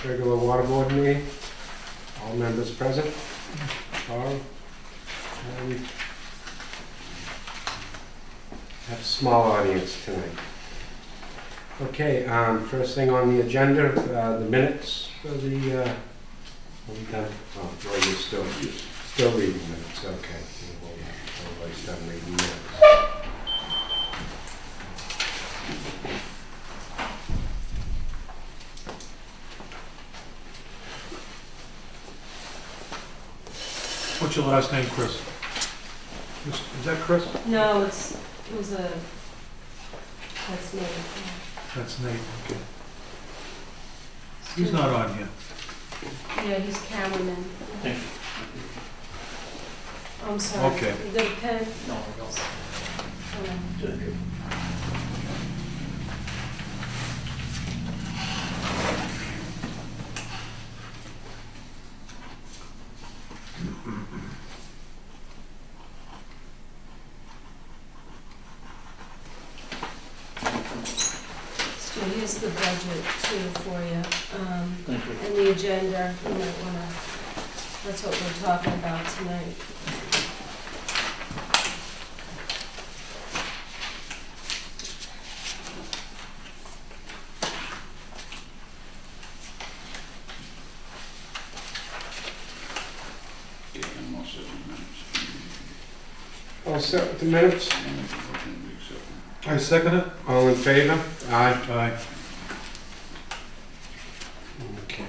regular water board meeting. All members present. Carl. Have a small audience tonight. Okay, first thing on the agenda, the minutes for the, are we done? Oh, well, you're still reading minutes, okay. Everybody's done reading minutes. What's your last name, Chris? Is that Chris? No, it was a, that's me. That's Nate, okay. He's not on here. Yeah, he's cameraman. I'm sorry. Okay. You got a pen? No, I don't. Um, So here's the budget too for you. Thank you. And the agenda, you might wanna, that's what we're talking about tonight. Yeah, I'm all set with minutes. All set with the minutes? I second it. All in favor? Aye. Aye. Okay.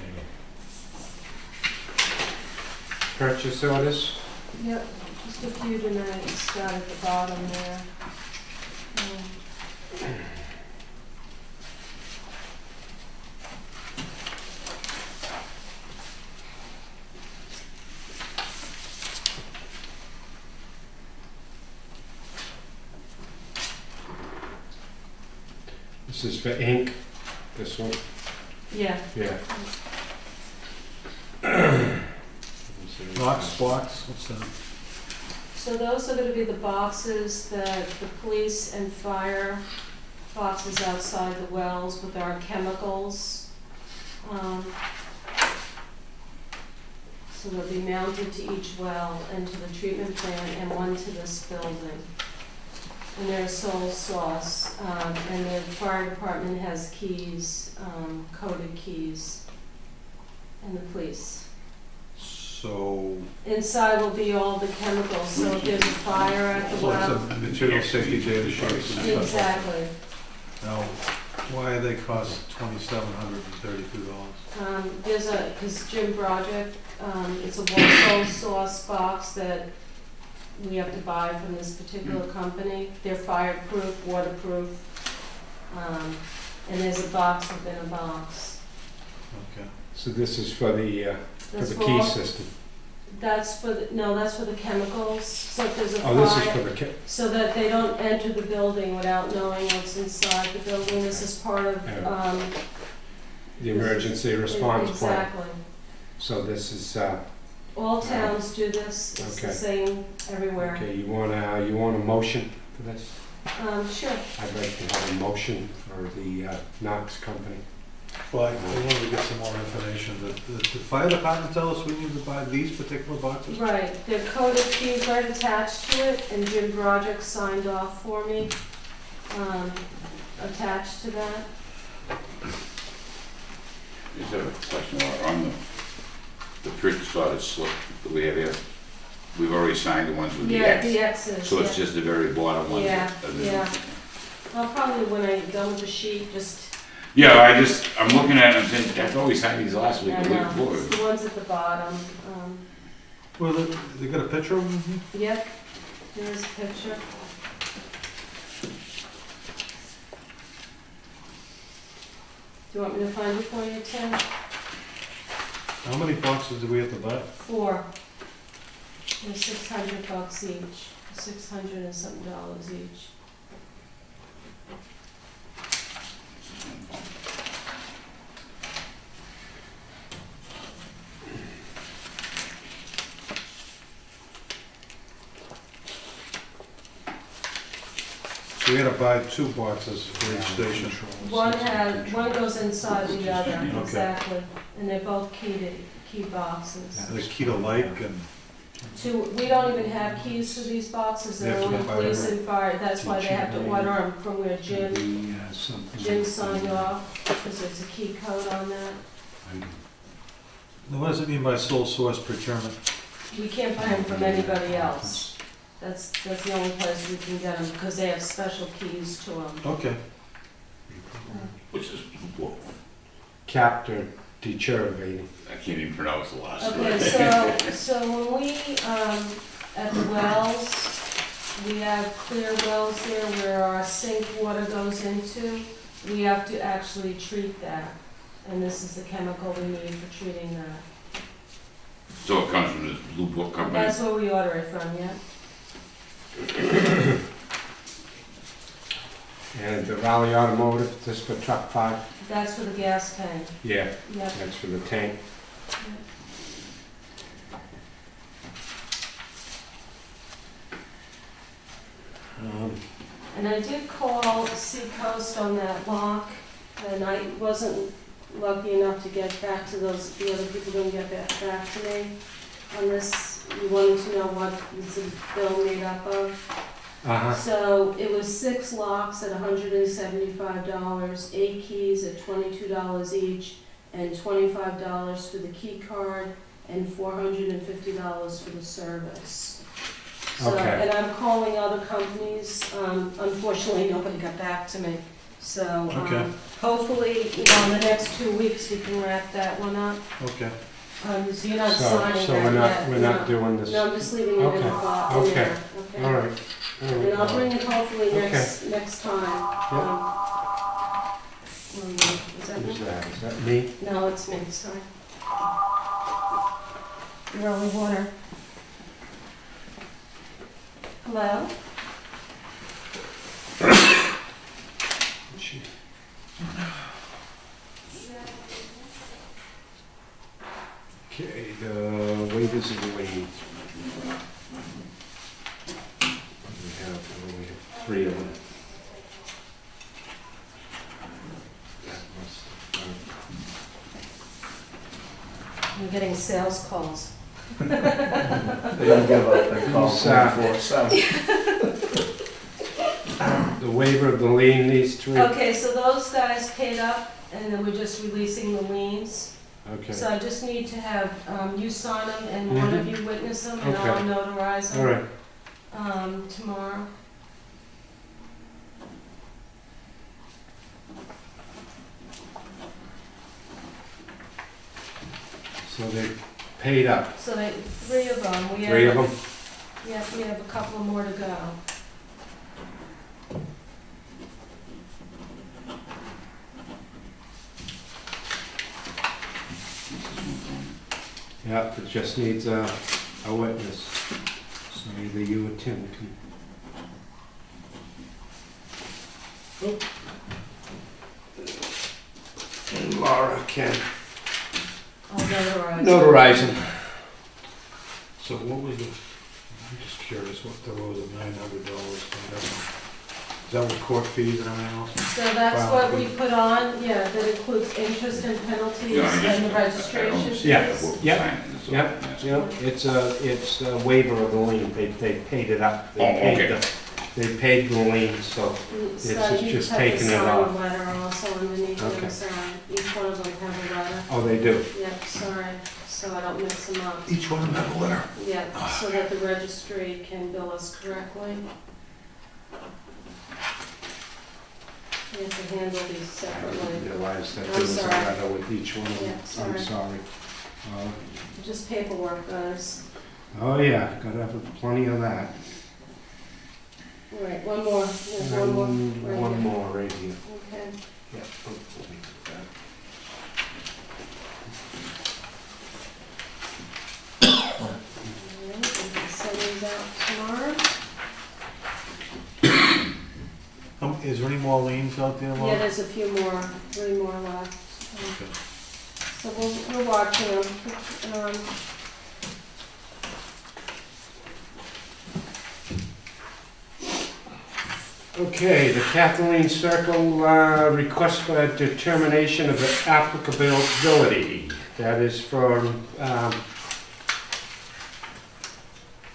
Purchase orders? Yep, just a few tonight, start at the bottom there. This is for ink, this one? Yeah, Yeah. Box, what's that? so those are gonna be the boxes that the police and fire, boxes outside the wells with our chemicals. So they'll be mounted to each well and to the treatment plant and one to this building. And they're sole source, and the fire department has keys, coded keys, and the police. So, Inside will be all the chemicals, so if there's a fire at the so it's well. a material safety data sheet. and stuff. Exactly. Now, why do they cost $2,732? There's because Jim Broderick, it's a sole source box that we have to buy from this particular company. They're fireproof, waterproof, and there's a box within a box. Okay. So this is for the That's key all- system? That's for the, no, that's for the chemicals, so if there's a Oh, this is fire, for the so that they don't enter the building without knowing what's inside the building. This is part of, the emergency response plan? Exactly. So this is, All towns do this, it's the Okay. same everywhere. okay, you want a motion for this? Sure. I'd like to have a motion for the Knox Company. Well, I wanted to get some more information. The fire department tell us we need to buy these particular boxes? Right, they're coded keys right attached to it, and Jim Broderick signed off for me, attached to that. Is there a question on the purchase order slip that we have here? We've already signed the ones with the Yeah, X. the X's, So it's yeah. just the very bottom ones? Yeah, that- yeah. I'll probably, when I'm done with the sheet, just, Yeah, I'm looking at it and thinking, I thought we signed these last week, I the week know, before. it's the ones at the bottom. Well, they got a picture of them here? Yep, there's a picture. Do you want me to find it for you, Tim? How many boxes do we have to buy? 4. They're $600 each, $600 and something dollars each. So we had to buy 2 boxes for each station. One goes inside the other, Okay. exactly, and they're both key boxes. The key to light and, We don't even have keys to these boxes, They have they're to only be police and fire, that's why they have to order them from where Jim signed off, because there's a key code on that. now what does it mean by sole source procurement? We can't buy them from anybody else. That's the only place we can get them, because they have special keys to them. Okay. Which is, well, Captor deteriorating. I can't even pronounce the last Okay, word. so when we, at the wells, we have clear wells there where our sink water goes into, we have to actually treat that. And this is the chemical we need for treating that. So it comes from this Blue Book company? That's where we order it from, yeah? And the Raleigh Automotive, this for truck 5? That's for the gas tank, Yeah, yep. that's for the tank. And I did call Seacoast on that lock, and I wasn't lucky enough to get back to the other people didn't get back to me on this. You wanted to know what is the bill made up of. Uh-huh, So it was 6 locks at $175, 8 keys at $22 each, and $25 for the key card, and $450 for the service. So, Okay. and I'm calling other companies, unfortunately, nobody got back to me. So, Okay. hopefully, in the next 2 weeks, we can wrap that one up. Okay. So you're not so, signing so that yet? we're not doing this. No, I'm just leaving it in Okay, the file, in okay. there, okay? All right. And I'll bring it hopefully Okay. next time. Is that Who's me? that? Is that me? No, it's me, sorry. Early water. Hello? Gee. Okay, the waivers of the liens. We have 3 of them. That must I'm getting sales calls. They don't give up, they call Who's, 24/7. The waiver of the lien, these 3? Okay, so those guys paid up, and then we're just releasing the liens. Okay, So I just need to have you sign them and one of you witness them, and I'll Okay. notarize all them right. tomorrow. So they paid up, So 3 of them. We 3 of have, them? yeah, we have a couple more to go. Yeah, it just needs a witness. So either you or Tim can. And Laura can I'll notarize. notarize them. So what was the, I'm just curious, what the, was it, $900? Is that with court fees and everything else? So that's what we put on, yeah, that includes interest and penalties Yeah, I and the just- I registration don't fees. see Yeah. what we're Yep. signing, so Yep. that's- It's a waiver of the lien. They paid it up. They Oh, paid okay. They paid the lien, so So It's you just have taking to it sign off. a letter also underneath Okay. them, sign. Each one of them have a letter. oh, they do. Yep, sorry, so I don't mix them up. Each one of them have a letter. Yep, so that the registry can bill us correctly. We have to handle these I separately. didn't realize that I'm there was a sorry. letter with each one of them. Yeah, I'm sorry. sorry. Just paperwork, guys. Oh, yeah, gotta have plenty of that. All right, one more, there's one more. And right one here. more right here. Okay. Yep. All right, we can send these out tomorrow. Is there any more liens out there, Yeah, Laura? there's a few more, 3 more left. Okay. So we're watching them. Okay, the Kathleen Circle request for determination of the applicability. That is for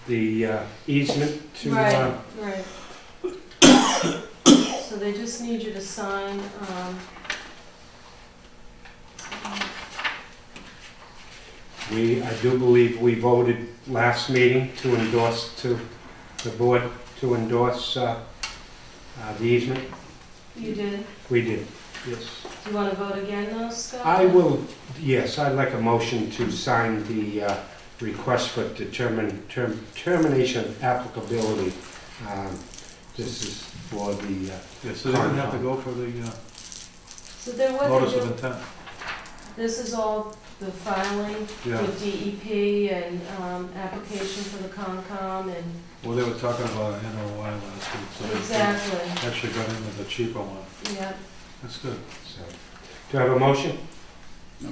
the easement to... Right, right. So they just need you to sign, I do believe we voted last meeting to endorse, to the board to endorse the easement. you did. We did, yes. Do you want to vote again though, Scott? I will, yes, I'd like a motion to sign the request for termination of applicability. This is for the... Yeah, so they didn't have to go for the So then what notice they of do, intent? this is all the filing Yeah. with DEP and application for the Concom and, Well, they were talking about an NOI last week, so they exactly, actually got in with a cheaper one. yeah. That's good. So, do I have a motion? No,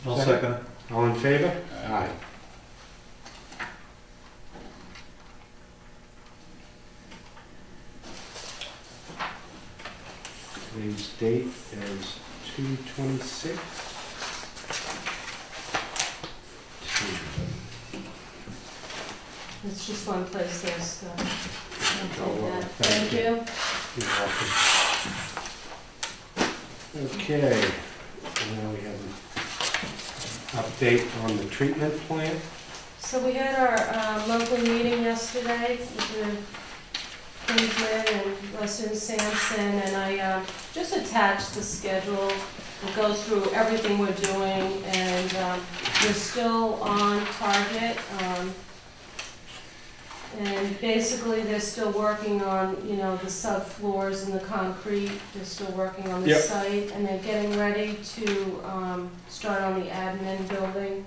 I'll Second. second it. All in favor? Aye. Today's date is 2/26. It's just one place there, Scott. Oh, well, Thank you. You're welcome. Okay, now we have an update on the treatment plant. So we had our monthly meeting yesterday with the Kingsman and Weston Sampson, and I just attached the schedule that goes through everything we're doing, and we're still on target. And basically, they're still working on, you know, the subfloors and the concrete. They're still working on the Yep. site, and they're getting ready to start on the admin building.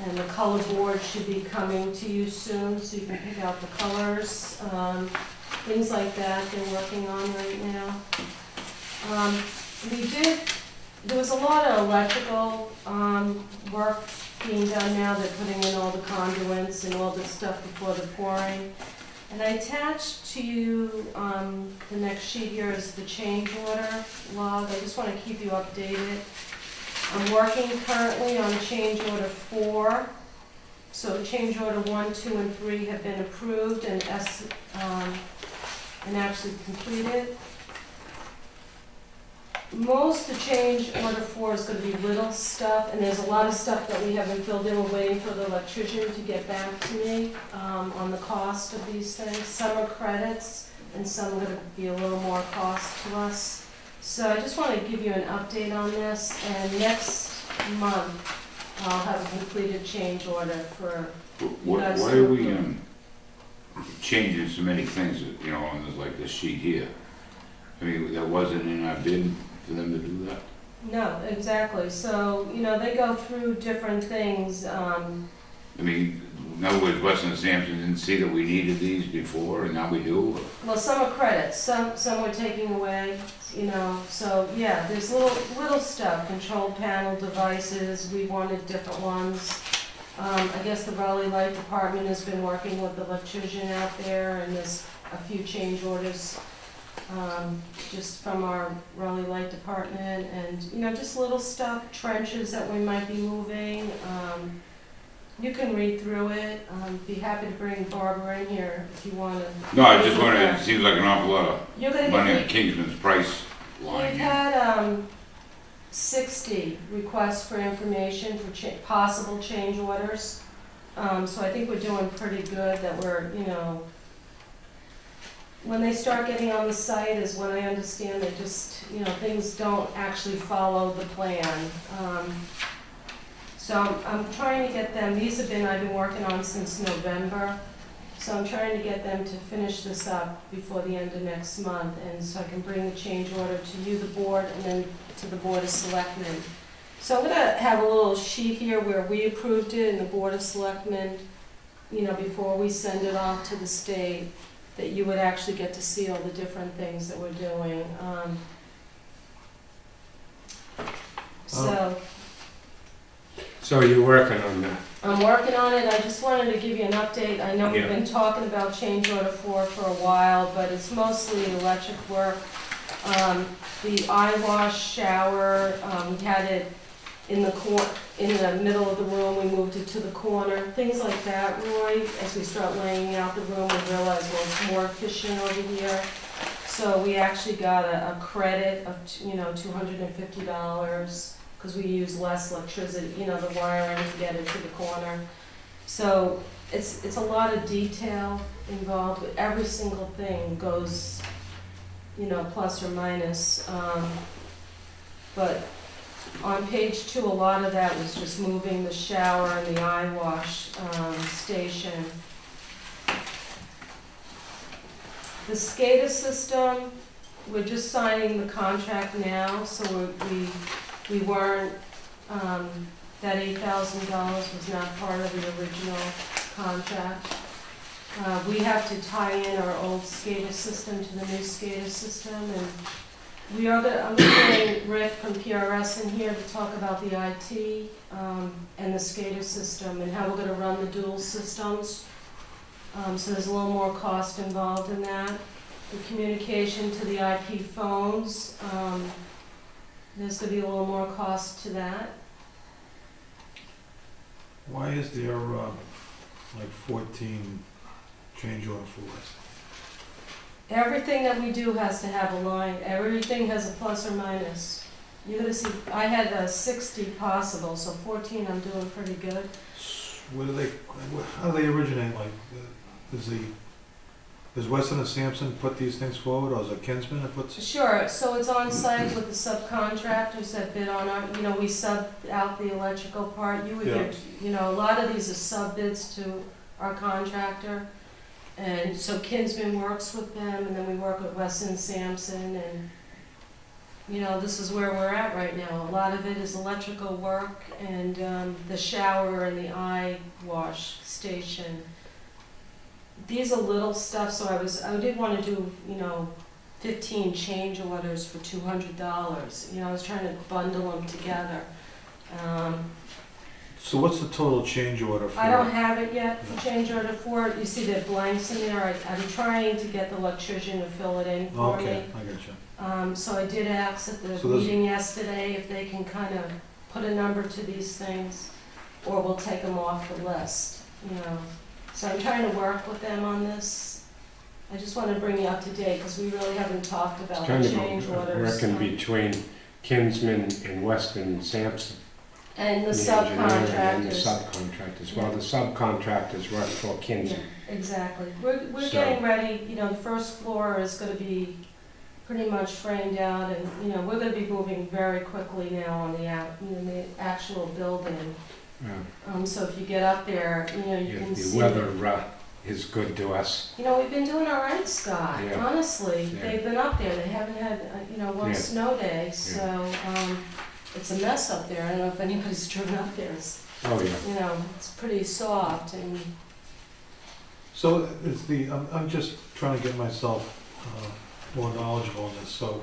And the color board should be coming to you soon, so you can pick out the colors. Things like that they're working on right now. There was a lot of electrical work being done now. They're putting in all the conduits and all the stuff before the pouring. And I attached to you, the next sheet here is the change order log. I just want to keep you updated. I'm working currently on change order 4. So change order 1, 2, and 3 have been approved and actually completed. Most of change order 4 is going to be little stuff, and there's a lot of stuff that we haven't filled in. We're waiting for the electrician to get back to me on the cost of these things. Some are credits, and some are going to be a little more cost to us. So I just want to give you an update on this, and next month I'll have a completed change order for Why guys are to we approve. changing so many things, you know, on this, like this sheet here? I mean, that wasn't in our bid for them to do that? No, exactly. So, you know, they go through different things. I mean, in other words, Weston and Sampson didn't see that we needed these before, and now we do? Well, some are credits, some we're taking away, you know, so, yeah, there's little stuff, control panel devices, we wanted different ones. I guess the Raleigh Light Department has been working with the electrician out there, and there's a few change orders, just from our Raleigh Light Department, and, you know, just little stuff, trenches that we might be moving. You can read through it. Be happy to bring Barbara in here if you want to. No, I just wondered, it seems like an awful lot You're of gonna money on get, Kingsman's price line we've here. had 60 requests for information for possible change orders. So I think we're doing pretty good that we're, you know, when they start getting on the site is when I understand they just, you know, things don't actually follow the plan. So I'm trying to get them, I've been working on since November, so I'm trying to get them to finish this up before the end of next month, and so I can bring the change order to you, the board, and then to the Board of Selectmen. So I'm gonna have a little sheet here where we approved it, and the Board of Selectmen, you know, before we send it off to the state, that you would actually get to see all the different things that we're doing. So you're working on that? I'm working on it, I just wanted to give you an update. I know we've Yeah. been talking about change order 4 for a while, but it's mostly electric work. The eye wash shower, we had it in the middle of the room, we moved it to the corner, things like that, Roy. As we start laying out the room, we realize, well, it's more efficient over here. So we actually got a credit of, $250, because we use less electricity, the wiring to get it to the corner. So it's a lot of detail involved, but every single thing goes, plus or minus. But on page 2, a lot of that was just moving the shower and the eye wash station. The SCADA system, we're just signing the contract now, so we weren't, that $8,000 was not part of the original contract. We have to tie in our old SCADA system to the new SCADA system, and I'm going to bring Rick from PRS in here to talk about the IT and the SCADA system and how we're going to run the dual systems. So there's a little more cost involved in that. The communication to the IP phones, there's going to be a little more cost to that. Why is there, 14 change order for us? Everything that we do has to have a line. Everything has a plus or minus. You're going to see, I had 60 possible, so 14 I'm doing pretty good. How do they originate, does Weston and Sampson put these things forward, or is it Kinsman that puts? Sure, so it's on site with the subcontractors that bid on our, we sub out the electrical part. You would get, a lot of these are sub bids to our contractor. And so Kinsman works with them, and then we work with Weston and Sampson, and, this is where we're at right now. A lot of it is electrical work, and the shower and the eye wash station. These are little stuff, so I did want to do, 15 change orders for $200. I was trying to bundle them together. So what's the total change order for? I don't have it yet for change order 4. You see the blanks in there. I'm trying to get the electrician to fill it in for me. Okay, I got you. So I did ask at the meeting yesterday if they can kind of put a number to these things, or we'll take them off the list, So I'm trying to work with them on this. I just want to bring you up to date, because we really haven't talked about the change orders. Working between Kinsman and Weston and Sampson. And the subcontractors. And the subcontractors. subcontractors. Well, the subcontractors work for Kinsman. Yeah, exactly. We're So- getting ready, the first floor is going to be pretty much framed out, and, we're going to be moving very quickly now on the actual building. So if you get up there, you can The see. weather is good to us. We've been doing all right, Scott, Yeah. honestly. Yeah. They've been up there. They haven't had, one Yeah. snow day, so it's a mess up there. I don't know if anybody's driven up there. Oh, yeah. It's pretty soft, and So I'm just trying to get myself more knowledgeable in this. So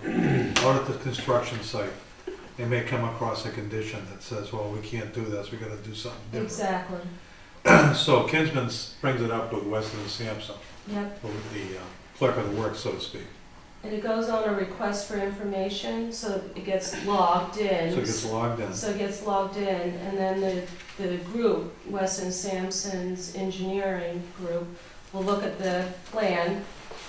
out at the construction site, they may come across a condition that says, well, we can't do this, we gotta do something different. exactly. So Kinsman brings it up with Weston and Sampson, Yep. with the clerk of the works, so to speak. And it goes on a request for information, so it gets logged in. So it gets logged in. So it gets logged in, and then the group, Weston Sampson's engineering group, will look at the plan.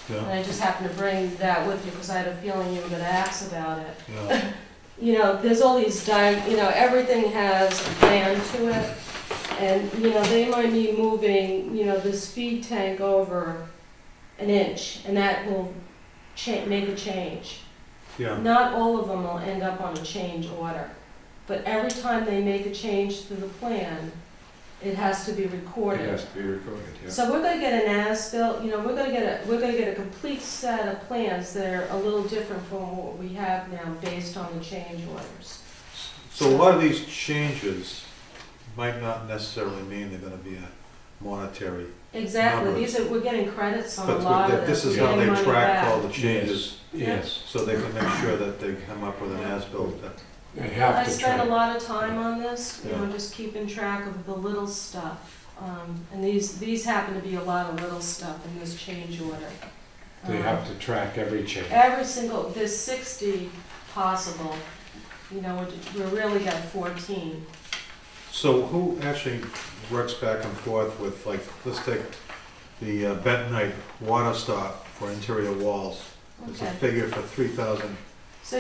And Yeah, I just happened to bring that with you because I had a feeling you were going to ask about it. yeah, There's all these everything has a plan to it. And, they might be moving, this feed tank over an inch, and that will make a change. yeah. Not all of them will end up on a change order, but every time they make a change to the plan, it has to be It recorded. has to be recorded, yeah. So we're gonna get an as-built, we're gonna get a complete set of plans that are a little different from what we have now based on the change orders. So a lot of these changes might not necessarily mean they're gonna be a monetary. Exactly, Numbers. we're getting credits on a lot But of this this, is we're how getting they money track back. all the changes, Yes. so they can make sure that they come up with an as-built that They have I to spend a try. lot of time on this, you know, Yeah. just keeping track of the little stuff. And these happen to be a lot of little stuff in this change order. They have to track every change. Every single, there's 60 possible, you know, we really got 14. So who actually works back and forth with, like, let's take the Bentonite water stop for interior walls. It's a Okay. figure for 3,833. So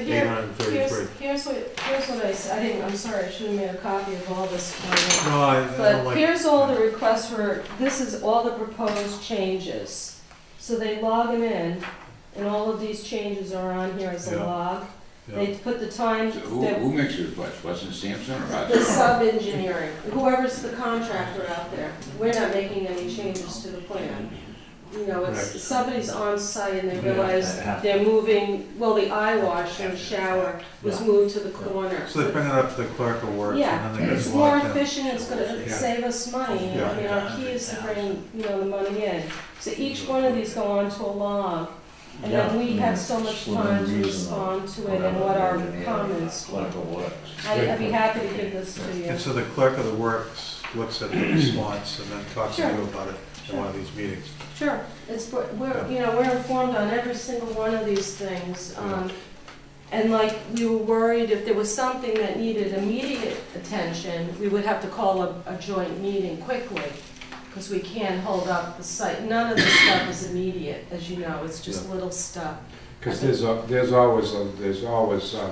here's what I said, I'm sorry, I should have made a copy of all this for you. No, I don't But like. here's all the requests for, this is all the proposed changes. So they log them in, and all of these changes are on here as a Yeah. log. Yeah. They put the time, So the who makes the request, Weston Sampson or us? sub-engineering, whoever's the contractor out there. We're not making any changes to the plan. You know, Right. it's, somebody's on site and they Yeah, realize that happens. they're moving, well, the eye wash and the shower was moved to the corner. So they bring it up to the clerk of works Yeah, and then they it's get more locked in. efficient, it's gonna Yeah. save us money, Yeah. I mean, our key is to bring, you know, the money in. So each one of these go onto a log, and then we have so much time to respond to it and what our comments were. Clerical works. I'd be happy to give this to you. And so the clerk of the works looks at the response and then talks to Sure. you about it in one of these meetings. Sure, it's, we're, you know, we're informed on every single one of these things. And like, we were worried if there was something that needed immediate attention, we would have to call a joint meeting quickly, because we can't hold up the site. None of this stuff is immediate, as you know, it's just Yeah. little stuff. Because there's always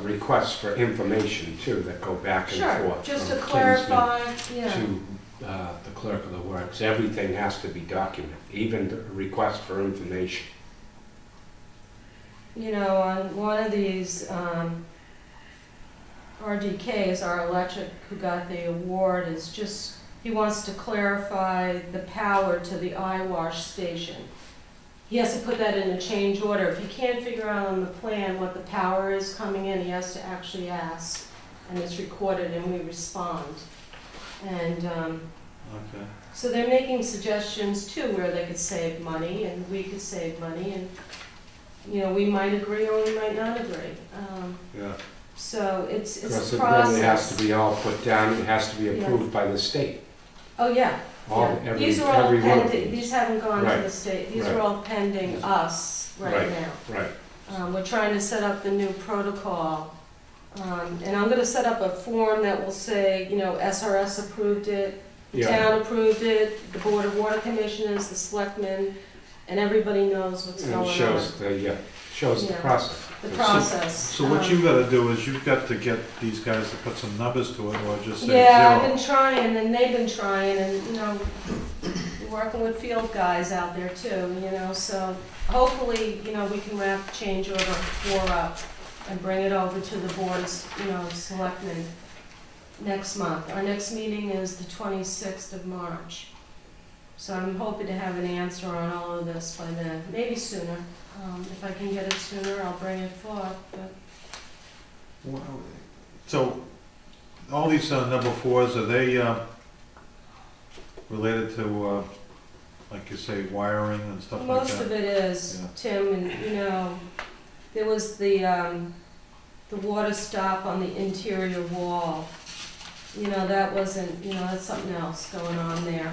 requests for information too that go back and Sure, forth. just to from clarify, Kingsman yeah. To the clerk of the works. Everything has to be documented, even the request for information. You know, on one of these, RDKs, our electric, who got the award, is just, he wants to clarify the power to the eye wash station. He has to put that in a change order. If he can't figure out on the plan what the power is coming in, he has to actually ask, and it's recorded and we respond. And, Okay. so they're making suggestions too, where they could save money and we could save money, and, you know, we might agree or we might not agree. Yeah. So it's Because a then it has process. to be all put down, it has to be approved by the state. Oh, yeah. All, yeah. every, These are all every one of pending, these. these haven't gone to Right, the state, these right. are all pending us right Right. now. Right, We're trying to set up the new protocol. And I'm gonna set up a form that will say, you know, SRS approved it, the Yeah. town approved it, the Board of Water Commissioners, the selectmen, and everybody knows what's and going it on. shows the Yeah. process. The process. So what you've gotta do is you've got to get these guys to put some numbers to it or just say Yeah, I've zero. been trying, and they've been trying, and, you know, we're working with field guys out there too, you know, so hopefully, you know, we can wrap change order 4 up and bring it over to the board's, you know, selectmen next month. Our next meeting is the 26th of March. So I'm hoping to have an answer on all of this by then, maybe sooner. If I can get it sooner, I'll bring it forth, but So, all these number 4s, are they related to, like you say, wiring and stuff like most of that? it is, Yeah. Tim, and, you know, there was the water stop on the interior wall. You know, that wasn't, you know, that's something else going on there.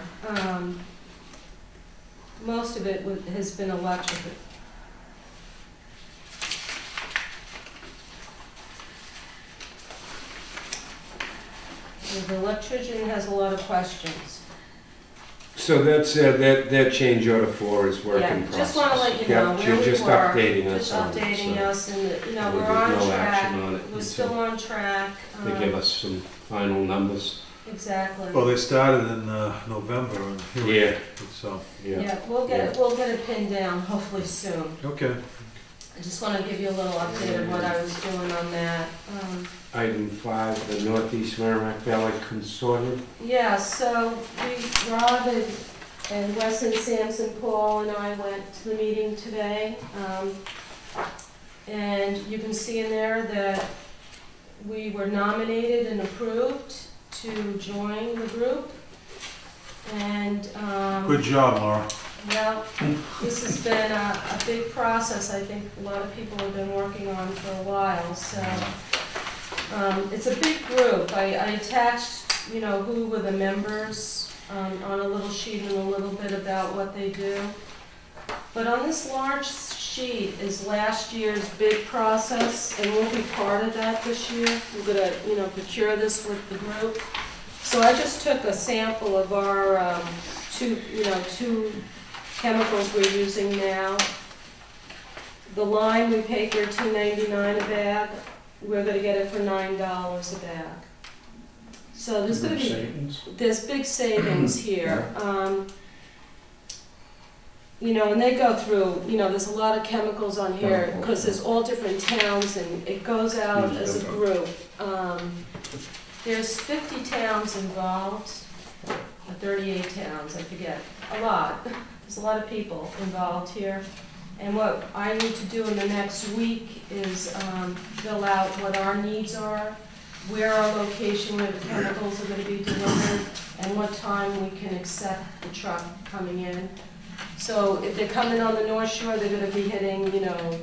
Most of it has been electric. The electrician has a lot of questions. So that's, that change order 4 is work in Yeah, process. just wanna let you Yeah, know where you're we just were, updating us just on it, updating so us, and, you know, there's we're on no action track, on it we're until still on track. They give us some final numbers. Exactly. Well, they started in November and here we Yeah. are, so, Yeah, we'll get it pinned down hopefully soon. okay. I just wanna give you a little update of what I was doing on that. Item 5, the Northeast Merrimack Valley Consortium. Yeah, so Rob and Weston Sampson, Paul and I went to the meeting today. And you can see in there that we were nominated and approved to join the group. And, Good job, Laura. well, this has been a big process, I think a lot of people have been working on for a while, so It's a big group. I attached, you know, who were the members on a little sheet and a little bit about what they do. But on this large sheet is last year's bid process, and we'll be part of that this year. We're gonna, you know, procure this with the group. So I just took a sample of our two chemicals we're using now. The lime we pay for $2.99 a bag. We're gonna get it for $9 a bag. So there's gonna be, there's big savings here. You know, and they go through, you know, there's a lot of chemicals on here because there's all different towns and it goes out as a group. There's 50 towns involved, or 38 towns, I forget, a lot. There's a lot of people involved here. And what I need to do in the next week is fill out what our needs are, where our location, where the chemicals are going to be delivered, and what time we can accept the truck coming in. So if they're coming on the North Shore, they're going to be hitting, you know,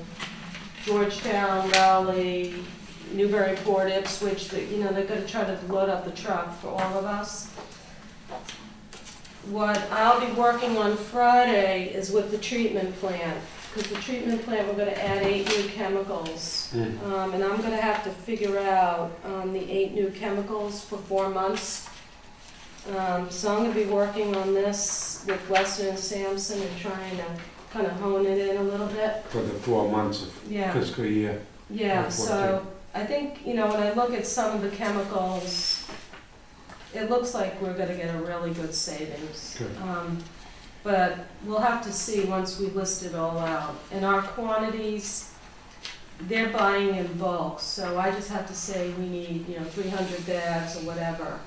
Georgetown, Raleigh, Newburyport, Ipswich. You know, they're going to try to load up the truck for all of us. What I'll be working on Friday is with the treatment plant. Because the treatment plant, we're going to add 8 new chemicals. And I'm going to have to figure out the 8 new chemicals for 4 months. So I'm going to be working on this with Weston and Sampson and trying to kind of hone it in a little bit. For the 4 months of fiscal year. Yeah, so I think, you know, when I look at some of the chemicals, it looks like we're going to get a really good savings. Good. But we'll have to see once we list it all out. And our quantities, they're buying in bulk, so I just have to say we need, you know, 300 bags or whatever.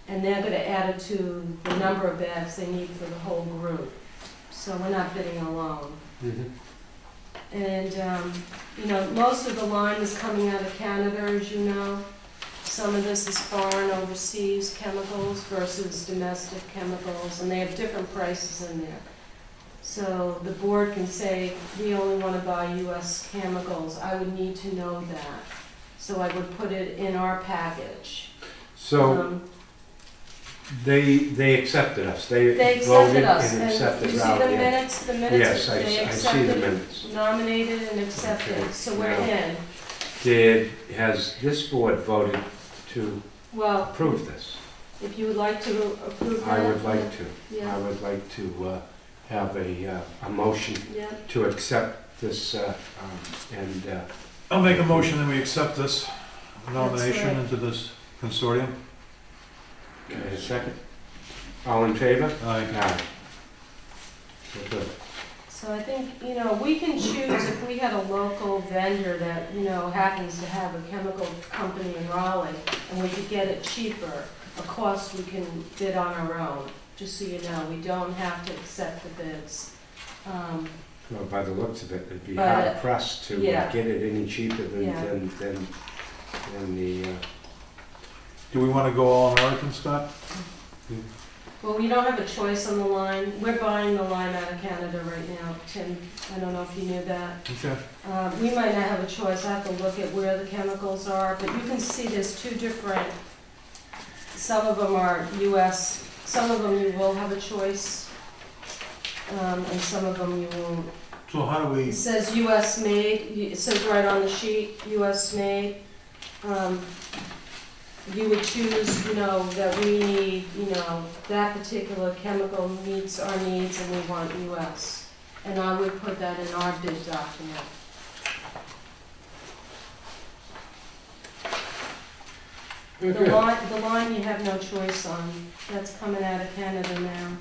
And they're going to add it to the number of bags they need for the whole group. So we're not bidding alone. And, you know, most of the line is coming out of Canada, as you know. Some of this is foreign overseas chemicals versus domestic chemicals, and they have different prices in there. So the board can say, we only want to buy U.S. chemicals. I would need to know that. So I would put it in our package. So they accepted us. They accepted voted us. and accepted you see Raleigh. the minutes? The minutes, Yes, they I see the accepted, minutes. nominated and accepted. Okay. So we're Now, in. Has this board voted to Well, approve this? if you would like to approve that. I would like to. Yeah. I would like to have a motion Yeah. to accept this and I'll make a motion that we accept this nomination right. into this consortium. can I have a second? All in favor? Aye. Aye. So good. So I think, you know, we can choose if we had a local vendor that, you know, happens to have a chemical company in Raleigh, and we could get it cheaper, a cost we can bid on our own. Just so you know, we don't have to accept the bids. Well, by the looks of it, it'd be But, hard pressed to yeah. get it any cheaper than, Yeah. than the, Do we want to go all American, Scott? Well, we don't have a choice on the line. We're buying the line out of Canada right now, Tim. I don't know if you knew that. Okay. We might not have a choice. I have to look at where the chemicals are, but you can see there's 2 different, some of them are US, some of them you will have a choice, and some of them you won't. So how do we, It says US made, it says right on the sheet, US made. You would choose, you know, that we need, you know, that particular chemical meets our needs and we want US. And I would put that in our bid document. The line you have no choice on. That's coming out of Canada now.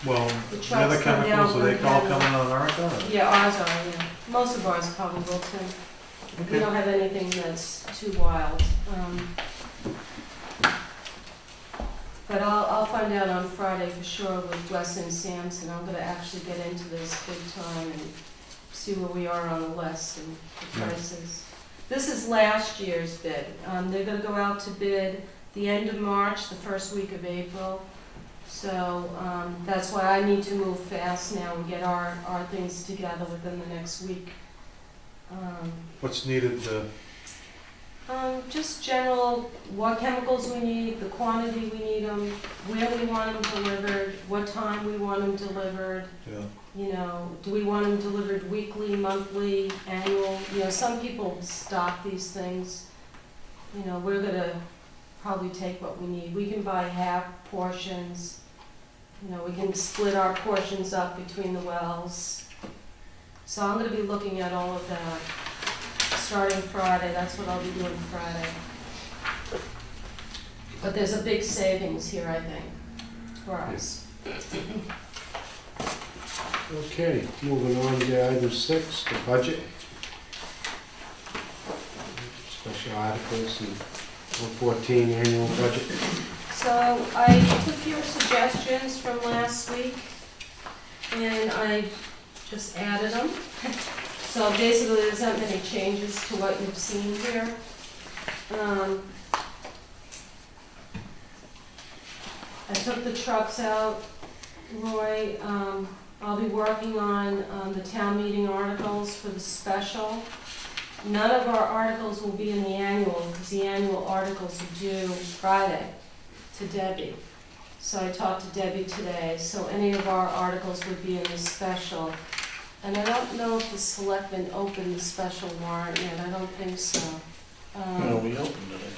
well, The the trucks other come down chemicals, are they from all Canada. coming out of America? or- Yeah, ours are, yeah. Most of ours probably will too. We Okay. don't have anything that's too wild. But I'll find out on Friday for sure with Weston Sampson. I'm gonna actually get into this big time and see where we are on the list and the Yeah. prices. This is last year's bid. They're gonna go out to bid the end of March, the first week of April. So, that's why I need to move fast now and get our things together within the next week. What's needed, Just general, what chemicals we need, the quantity we need them, where we want them delivered, what time we want them delivered. Yeah. You know, do we want them delivered weekly, monthly, annual? You know, some people stock these things. You know, we're gonna probably take what we need. We can buy half portions. You know, we can split our portions up between the wells. So I'm gonna be looking at all of that. Starting Friday, that's what I'll be doing Friday. But there's a big savings here, I think, for us. Okay, moving on to item 6, the budget. Special articles and 114 annual budget. So I took your suggestions from last week, and I just added them. So basically, there's not many changes to what you've seen here. I took the trucks out, Roy. I'll be working on the town meeting articles for the special. None of our articles will be in the annual, because the annual articles are due Friday to Debbie. So I talked to Debbie today, so any of our articles would be in the special. And I don't know if the selectmen opened the special warrant yet, I don't think so. No, we opened it.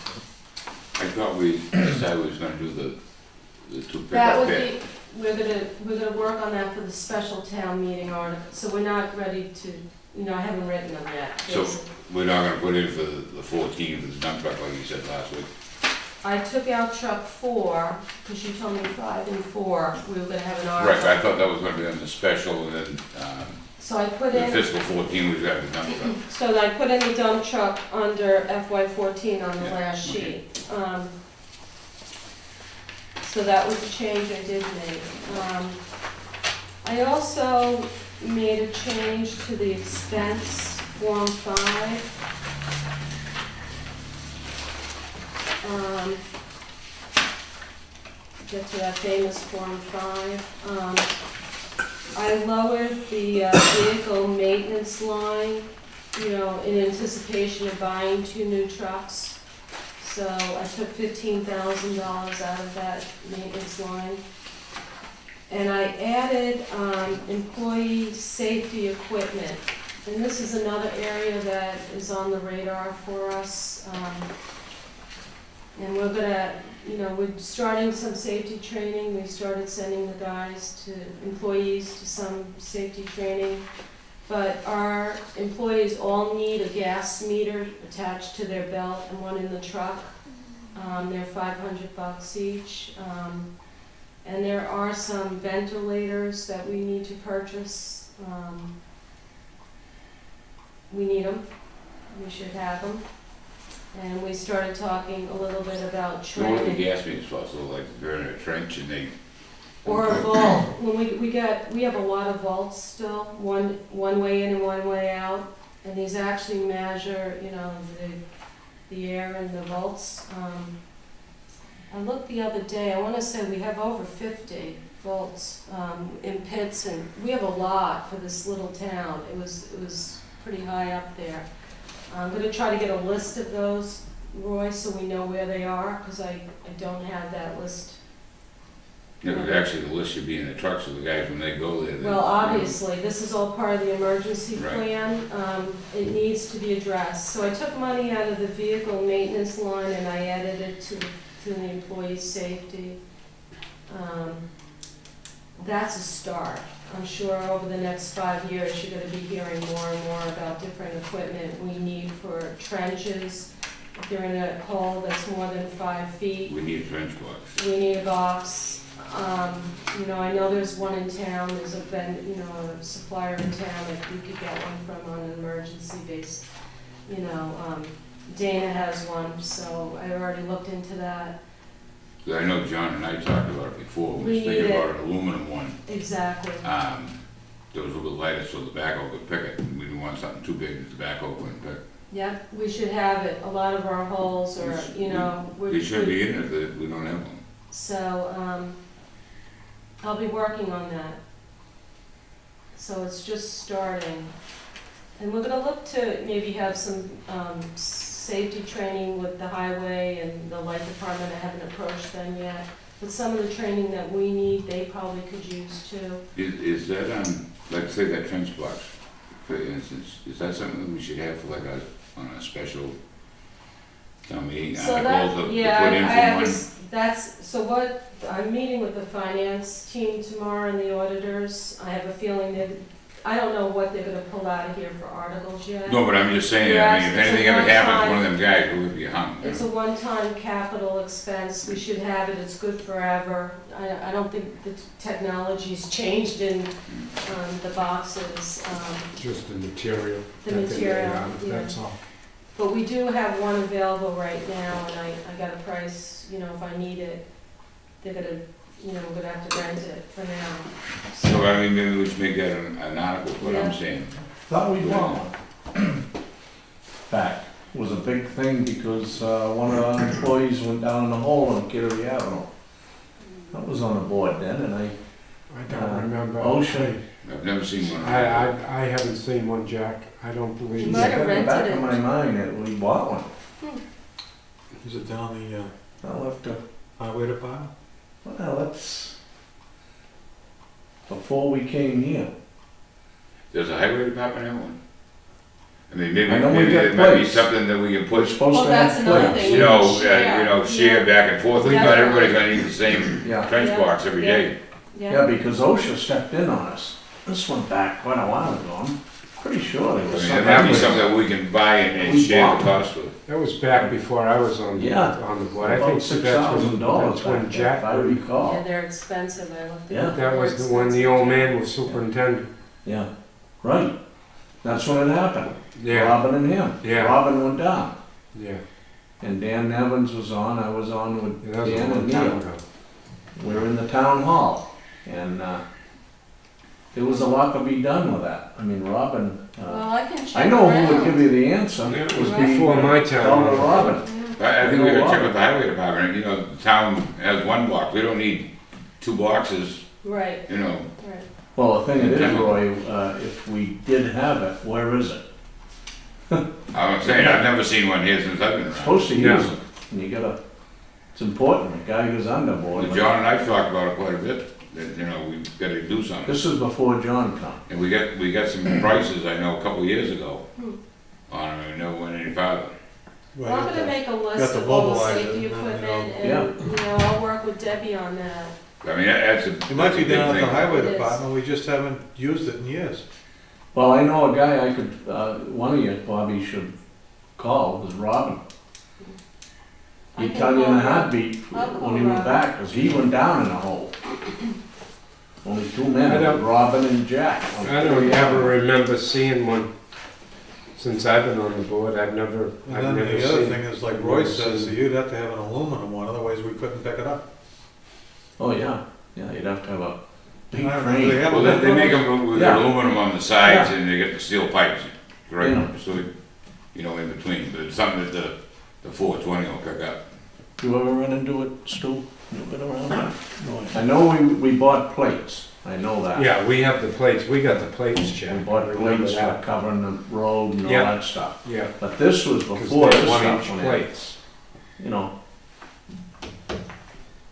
I thought we decided we was gonna do the 2 That pickup would bid. be, we're gonna work on that for the special town meeting article, so we're not ready to, you know, I haven't written them yet. So we're not gonna put in for the 14 for the dump truck like you said last week. I took out truck 4, because you told me 5 and 4, we were gonna have an Right, article. I thought that was gonna be on the special, and then, So I put the in, fiscal 14, we've got the dump truck. so I put in the dump truck under FY14 on the Yeah, last okay. sheet. So that was a change I did make. I also made a change to the expense form 5. Get to that famous form 5. I lowered the vehicle maintenance line, you know, in anticipation of buying 2 new trucks. So I took $15,000 out of that maintenance line. And I added employee safety equipment. And this is another area that is on the radar for us. And we're gonna, you know, we're starting some safety training. We started sending the guys to, employees to some safety training. But our employees all need a gas meter attached to their belt and one in the truck. They're $500 each. And there are some ventilators that we need to purchase. We need them. We should have them. And we started talking a little bit about You know what the training. gas meters for, so like they're in a trench and they. Or a vault. When we have a lot of vaults still, one way in and one way out. And these actually measure, you know, the air in the vaults. I looked the other day, I want to say we have over 50 vaults in pits, and we have a lot for this little town. It was pretty high up there. I'm going to try to get a list of those, Roy, so we know where they are, because I don't have that list. Yeah, but actually the list should be in the truck, so the guys, when they go there. they- Well, obviously, this is all part of the emergency Right. plan. It needs to be addressed. So I took money out of the vehicle maintenance line and I added it to the employee safety. That's a start. I'm sure over the next 5 years, you're gonna be hearing more and more about different equipment we need for trenches. If you're in a hole that's more than 5 feet, We need a trench box. we need a box. You know, I know there's one in town, there's a supplier in town that we could get one from on an emergency base. You know, Dana has one, so I already looked into that. 'Cause I know John and I talked about it before, we We was thinking need about an aluminum one. Exactly. That was a little lighter so the backhoe could pick it. We didn't want something too big that the backhoe couldn't pick. Yep, we should have it. A lot of our holes are, you know, They should be in it if we don't have one. So, I'll be working on that. So it's just starting. And we're gonna look to maybe have some safety training with the highway and the light department. I haven't approached them yet. But some of the training that we need, they probably could use too. Is that, let's say that trench box, for instance, is that something that we should have for like on a special town meeting So article that, to yeah, put I in have for this, that's, so what, I'm meeting with the finance team tomorrow and the auditors. I have a feeling that, I don't know what they're gonna pull out of here for articles yet. one? No, but I'm just saying, I mean, if Yes, it's a anything ever happens, one-time- one of them guys will be hung. It's a one-time capital expense, we should have it, it's good forever. I don't think the technology's changed in, the boxes, Just the material. The that they material, made out of, yeah. That's all. but we do have one available right now, and I got a price, you know, if I need it, they're gonna, you know, we're gonna have to rent it for now. So, I mean, maybe we should make that an article, what I'm Yeah. saying. Thought we'd want one. Fact, was a big thing because one of our employees went down in the hole on Kittery Avenue. I was on the board then, and I don't remember. OSHA. I've never seen one. I haven't seen one, Jack. I don't believe. You Geez, might I have got in the back rented of it. my mind that we bought one. Is it down the I'll have to, highway department? well, that's before we came here. Does the highway department have one? I mean, maybe, I know we maybe got it might be plates. something that we can We're push, supposed Well, to that's have another plates. thing. you know, Share, share yeah. back and forth. Not Definitely. everybody's gonna need the same Yeah, trench Yeah. box every Yeah. day. yeah, because OSHA stepped in on us. This went back quite a while ago. I'm pretty sure there I was mean, something. that might be something that we can buy and We share bought the cost with. That was back before I was on, Yeah. on the board. I About think $6,000 that's when back then, Jack, if I Yeah, recall. they're expensive, I looked at Yeah. it. that was the when the old man was superintendent. Yeah, right. That's when it happened. Yeah, Robin and him. Yeah. Robin went down. yeah. And Dan Evans was on, I was on with That was a Dan long and time Neil. ago. We were in the town hall, and there was a lot to be done with that. I mean, Robin, Well, I can check I know who would around. give you the answer. It was Right. before my Tell time. her Robin. Yeah. I think we gotta check with the highway department, you know, the town has one block, we don't need two boxes, Right, you know. right. Well, the thing it is, Roy, if we did have it, where is it? I'm saying, I've never seen one here since I've been around. Supposed to No. use it. And you gotta, it's important, the guy goes underboard. Well, John and I've talked about it quite a bit, that, you know, we've gotta do something. This is before John come. And we got some prices, I know, a couple of years ago, Hmm. on it, we never went any farther. Well, I'm gonna make a list got to of all the mobilize it, safety and then, equipment, you know. and, you know, I'll work with Debbie on that. I mean, that's a. It might that's a be big down at the thing. highway It is. department, we just haven't used it in years. Well, I know a guy I could, one of you probably should call, was Robin. I He'd can tell you in call a Rob. heartbeat I'll call when he went Rob. back, because he went down in a hole. Only two men, I it was don't- Robin and Jack. I don't ever remember seeing one since I've been on the board. I've never And then the other seen. thing is, like Roy says, you'd have to have an aluminum one, otherwise we couldn't pick it up. Oh, yeah, yeah, you'd have to have a big I don't know, crane. they have Well, they make them with Yeah. aluminum on the sides and they get the steel pipes, right, Yeah. so, you know, in between, but it's something that the 420 will pick up. You ever run into it, Stu? You been around that? No, I know we bought plates, I know that. Yeah, we have the plates. We got the plates, Jack. We bought Remember plates for that. covering the road and all Yeah. that stuff. Yeah, But this was because before they're this 1-inch stuff went in. plates. You know,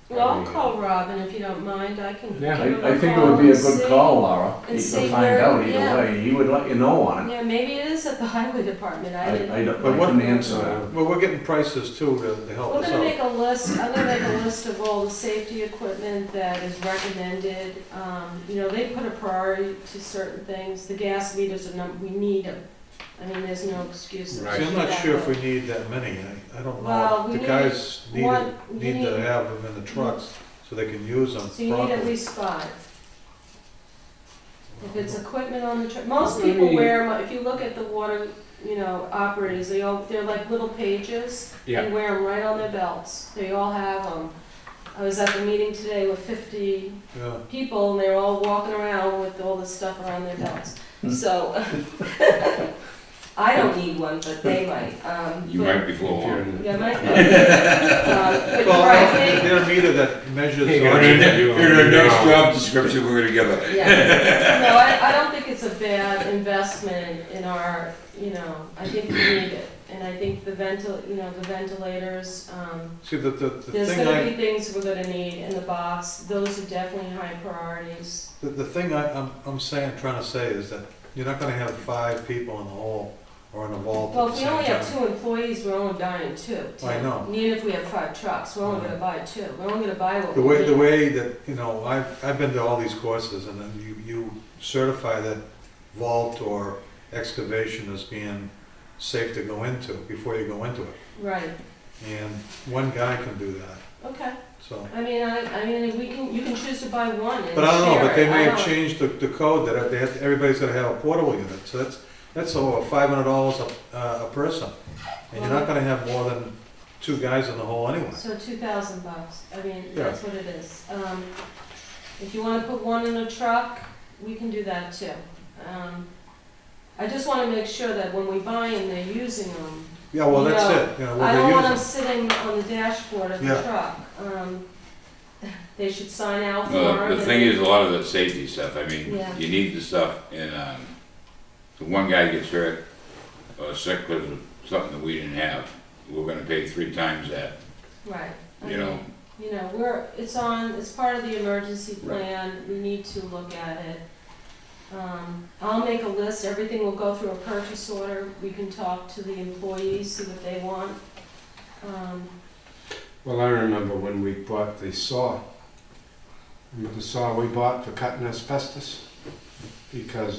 Well, I'll call Robin if you don't mind, I can give Yeah. him a I think it call would be a and good see. call, Laura. and You see can find where- out yeah. either way. He would let you know on it. Yeah, maybe it is at the highway department, I I didn't. don't, But I what- couldn't answer that. well, we're getting prices too to help We're us gonna out. make a list, I'm gonna make a list of all the safety equipment that is recommended. You know, they put a priority to certain things, the gas meters are we need them. I mean, there's no excuse. Right. See, I'm not sure if we need that many, I don't Well, know, we the need guys need one- it, you need to need- have them in the trucks so they can use them So you need at properly. least 5. If it's equipment on the truck, most people wear 'em. If you look at the water, you know, operators, they're like little pages. Yeah. They wear them right on their belts. They all have them. I was at the meeting today with 50 Yeah. people, and they were all walking around with all this stuff around their belts. So, I don't need one, but they might. You but- might be full If you're on. in- Yeah, might be. But you're right, they- They're a meter that measures. Hey, on- you're In our next No. job description, we're gonna give a. Yeah, no, I don't think it's a bad investment in our, you know, I think we need it. and I think the ventilators, See, the there's thing gonna be things we're gonna need in the box. Those are definitely high priorities. the thing I'm saying, trying to say is that you're not gonna have 5 people in the hole or in the vault Well, at if the we only same have time. 2 employees, we're only buying 2. I know. And even if we have 5 trucks, we're only gonna buy 2. We're only gonna buy what The we need. way that, you know, I've been to all these courses, and then you certify that vault or excavation as being safe to go into before you go into it. Right, And one guy can do that, okay. so. I mean, you can choose to buy one and But I don't know, share but they it. may I have don't- changed the code that everybody's gonna have a portable unit, so that's over $500 a person. And you're not gonna have more than 2 guys in the hole anyway. So $2,000. I mean, Yeah. that's what it is. If you wanna put one in a truck, we can do that too. I just wanna make sure that when we buy them, they're using them. Yeah, well, You that's know, it, you know, I what don't they want them use. sitting on the dashboard of the Yeah. truck. They should sign out for No, it. the thing is, a lot of the safety stuff, I mean, Yeah. you need the stuff, and, if one guy gets hurt or sick because of something that we didn't have, we're gonna pay 3 times that, Right. I you know? mean, you know, it's part of the emergency Right. plan, we need to look at it. I'll make a list, everything will go through a purchase order, we can talk to the employees, see what they want. Well, I remember when we bought the saw. Remember the saw we bought for cutting asbestos? Because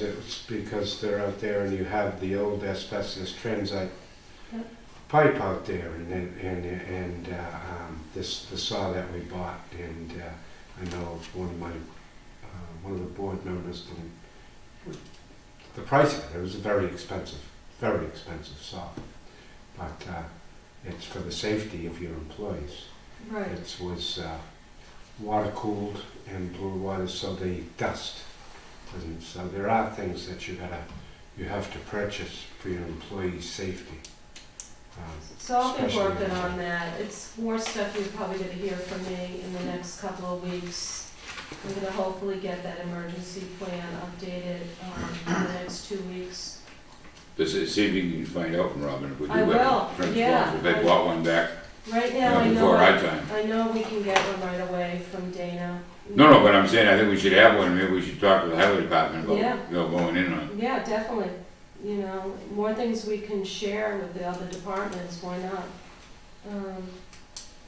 they're out there and you have the old asbestos transite Yep. pipe out there, and the saw that we bought, and I know one of the board members didn't. The price of it was a very expensive saw, but it's for the safety of your employees. Right, It was water cooled and blue water, so the dust. And so there are things that you have to purchase for your employees' safety. so I'll be Especially- working on that, it's more stuff you're probably gonna hear from me in the next couple of weeks. I'm gonna hopefully get that emergency plan updated, in the next 2 weeks. Just see if you can find out from Robin if we do I have will, a French yeah. box, if they bought one back, Right you now, I know, know. before our time. I know we can get one right away from Dana. No, but I'm saying, I think we should have one, maybe we should talk to the highway department Yeah. about, you know, going in on. Yeah, definitely. You know, more things we can share with the other departments, why not?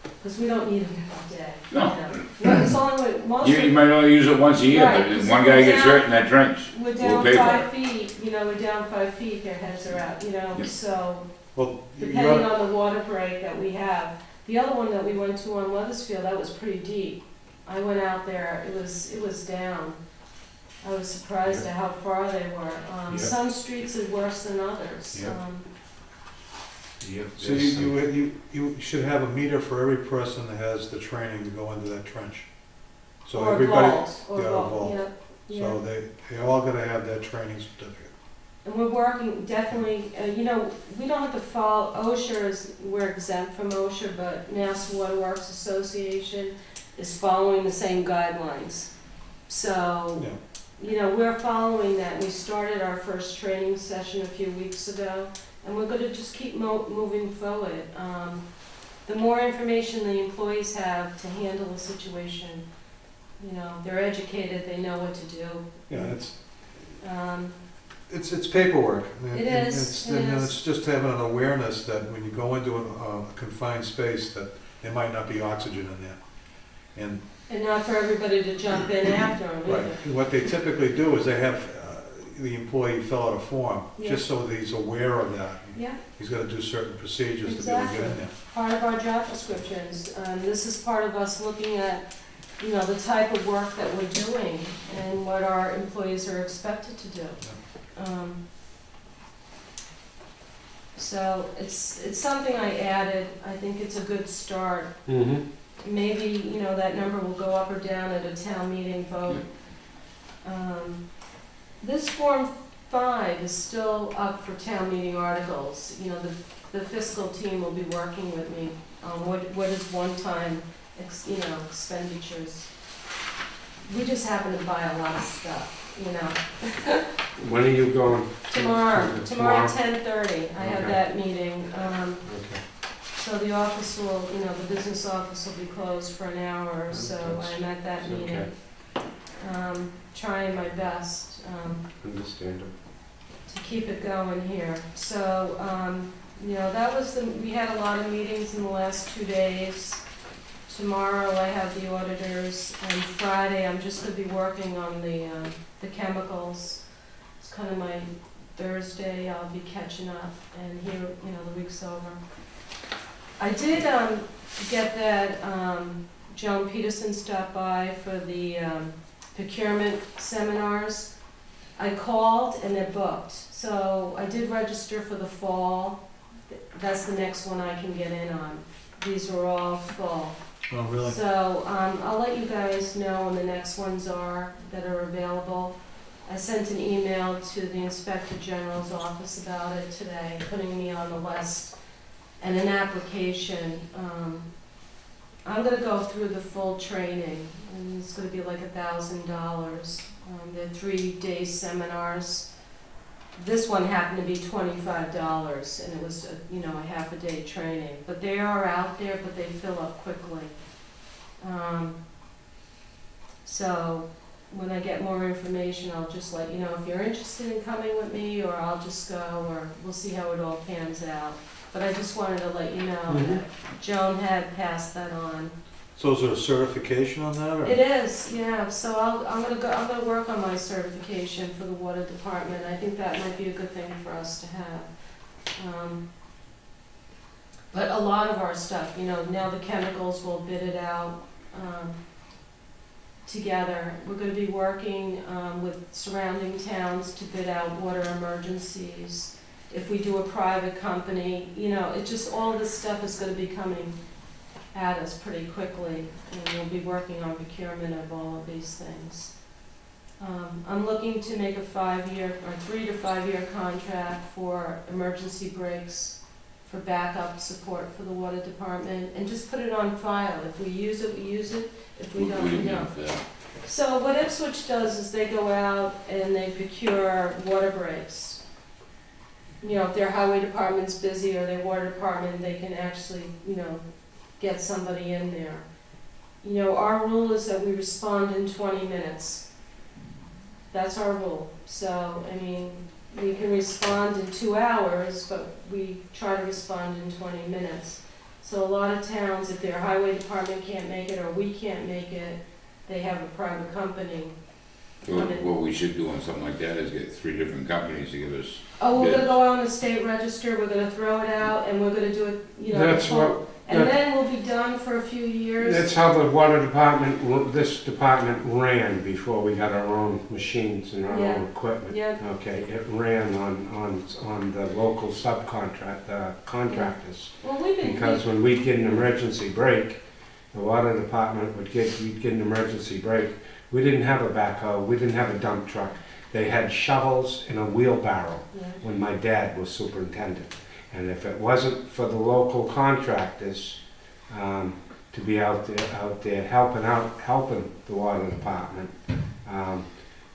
Because we don't need them every day. No. You know. Well, it's only, most You of, might only use it once a year, Right, but if 'cause one if guy we're gets down- hurt in that trench, we're we'll down pay for 5 it. feet, you know, we're down 5 feet, their heads are out, you know, Yep. so Well, depending on the water break that we have. The other one that we went to on Weathersfield, that was pretty deep. I went out there, it was down. I was surprised at how far they were. Yep. Some streets are worse than others. Yep. Yep, so there's some- you should have a meter for every person that has the training to go into that trench. So Or everybody, vault, or yeah, vault, vault. yep, yeah. so they all gotta have that training certificate. And we're working, definitely, you know, we don't have to follow, we're exempt from OSHA, but Mass Waterworks Association is following the same guidelines. So, Yeah. you know, we're following that. We started our first training session a few weeks ago, and we're gonna just keep moving forward. The more information the employees have to handle the situation, you know, they're educated, they know what to do. Yeah, Um, it's paperwork. and- It and is, it's- it and is. it's just having an awareness that when you go into a confined space, that there might not be oxygen in there. And not for everybody to jump in after them Right, either. and what they typically do is they have the employee fill out a form, just so that he's aware of that. Yeah, He's gotta do certain procedures to be able to get in there. part of our job descriptions. This is part of us looking at, you know, the type of work that we're doing and what our employees are expected to do. So it's something I added. I think it's a good start. Mhm. Maybe, you know, that number will go up or down at a town meeting vote. This Form 5 is still up for town meeting articles. You know, the fiscal team will be working with me on what is one-time, expenditures. we just happen to buy a lot of stuff, you know. When are you going? Tomorrow at Tomorrow? 10:30, I have Okay. that meeting. Okay. So the office will, you know, the business office will be closed for an hour or so. That's- I'm at that that's meeting. Trying my best Understandable. to keep it going here. So, you know, that was we had a lot of meetings in the last 2 days. Tomorrow I have the auditors, and Friday I'm just gonna be working on the chemicals. It's kind of my Thursday, I'll be catching up, and here, you know, the week's over. I did, get that, Joan Peterson stopped by for the, procurement seminars. I called and they're booked, so I did register for the fall. That's the next one I can get in on. These are all full. Oh, really? So, I'll let you guys know when the next ones are that are available. I sent an email to the Inspector General's office about it today, putting me on the list, and an application. I'm gonna go through the full training, and it's gonna be like $1,000. They're 3-day seminars. This one happened to be $25, and it was, you know, a half-a-day training. But they are out there, but they fill up quickly. So when I get more information, I'll just let you know if you're interested in coming with me, or I'll just go, or we'll see how it all pans out. But I just wanted to let you know that Joan had passed that on. So is there a certification on that, or? It is, yeah, so I'm gonna work on my certification for the water department. I think that might be a good thing for us to have. But a lot of our stuff, you know, now the chemicals will bid it out, together. We're gonna be working, with surrounding towns to bid out water emergencies. If we do a private company, you know, it just, all this stuff is gonna be coming at us pretty quickly, and we'll be working on procurement of all of these things. I'm looking to make a 5-year or 3 to 5 year contract for emergency breaks for backup support for the water department, and just put it on file. If we use it, we use it. If we don't, we don't. So what Ipswich does is they go out and they procure water breaks. You know, if their highway department's busy or their water department, they can actually, you know, get somebody in there. You know, our rule is that we respond in 20 minutes. That's our rule. So, I mean, we can respond in 2 hours, but we try to respond in 20 minutes. So a lot of towns, if their highway department can't make it or we can't make it, they have a private company. What we should do on something like that is get 3 different companies to give us. Oh, we're bids. gonna go on the state register, we're gonna throw it out, and we're gonna do it, you know. That's what, And then we'll be done for a few years. that's how the water department, this department ran before we got our own machines and our Yeah. own equipment. Yeah. Okay, it ran on the local contractors. Well, we've been. Because when we'd get an emergency break, the water department we'd get an emergency break. We didn't have a backhoe, we didn't have a dump truck. They had shovels and a wheelbarrow Yeah. when my dad was superintendent. And if it wasn't for the local contractors, to be out there helping the water department,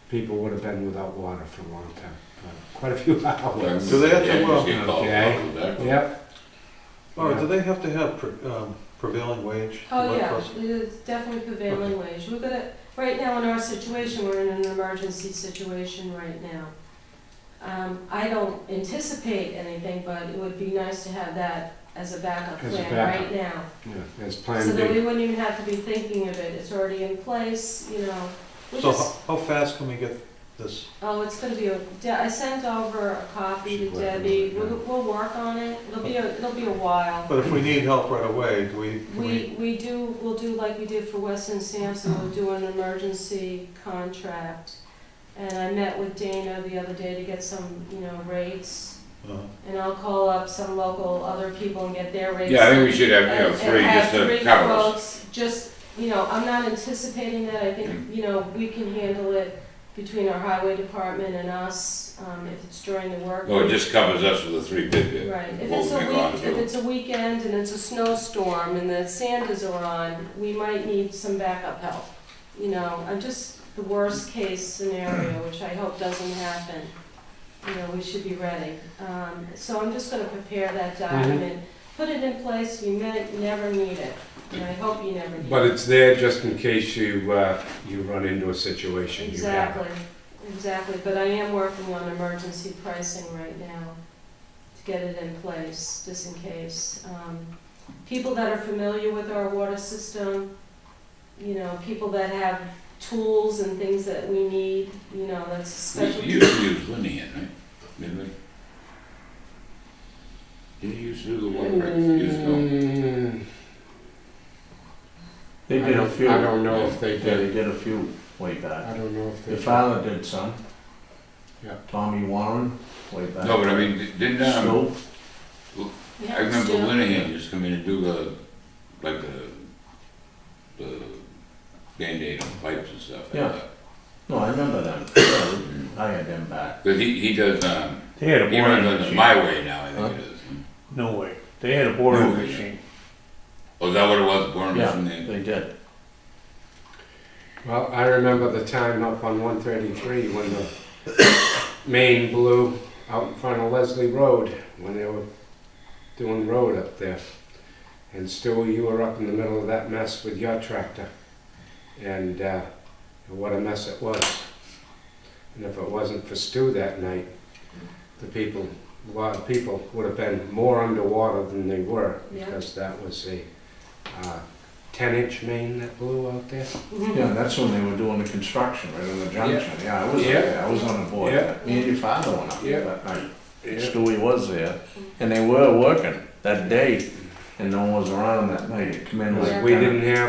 people would have been without water for a long time, quite a few hours. Do they have to, Yeah, just get called okay. out with that. Yep. Or do they have to have prevailing wage? to Oh, work yeah, for us? it's definitely prevailing wage. We're gonna, right now in our situation, we're in an emergency situation right now. I don't anticipate anything, but it would be nice to have that as a backup As a plan backup. right now. Yeah, there's So Plan that we B. wouldn't even have to be thinking of it, it's already in place, you know. We So just, how fast can we get this? oh, it's gonna be, I sent over a copy to She's working on Debbie, it, yeah. we'll work on it, it'll be a while. But if we need help right away, We'll do like we did for Weston Sampson, we'll do an emergency contract. And I met with Dana the other day to get some, you know, rates, and I'll call up some local other people and get their rates. Yeah, I think we should have, you know, And 3 have just to 3 cover us. quotes. Just, you know, I'm not anticipating that, I think, you know, we can handle it between our highway department and us, if it's during the work. No, it just covers us with a 3 bid. Right, if What it's we've gone if through. it's a weekend and it's a snowstorm and the sanders are on, we might need some backup help. you know, I'm just, the worst case scenario, which I hope doesn't happen, you know, we should be ready. So I'm just gonna prepare that document, put it in place, you may never need it, and I hope you never need it. But it's there just in case you run into a situation. You have it. Exactly, but I am working on emergency pricing right now to get it in place, just in case. People that are familiar with our water system, you know, people that have tools and things that we need, you know, that's special. You used to use Linehan, right? Didn't we? Did you used to do the water rights years ago? They did a few. I don't know if they Yeah, did. they did a few way I back. don't know if they Your did. father did some. Yeah. Tommy Warren, way back. No, but I mean, didn't, Snoop. Yeah, I remember still. Linehan used to come in and do the Band-Aid on pipes and stuff. Yeah. No, I remember them. Yeah, I had them back. Because he does, They had a he boring runs on the machine. My Way now, I Huh? think it is. No way. They had a boring No way. machine. Oh, is that what it was, boring Yeah, machine? they did. Well, I remember the time up on 133 when the main blew out in front of Leslie Road when they were doing road up there. And Stewie, you were up in the middle of that mess with your tractor. And what a mess it was. And if it wasn't for Stu that night, a lot of people would have been more underwater than they were, Yeah. because that was a 10-inch main that blew out there. Yeah, that's when they were doing the construction, right in the junction. Yeah, I was Yeah. there. I was on the board. Yeah. Me and your father went up there Yeah. that night. Yeah. Stewie was there, and they were working that day, and no one was around that night. It come in like Yeah.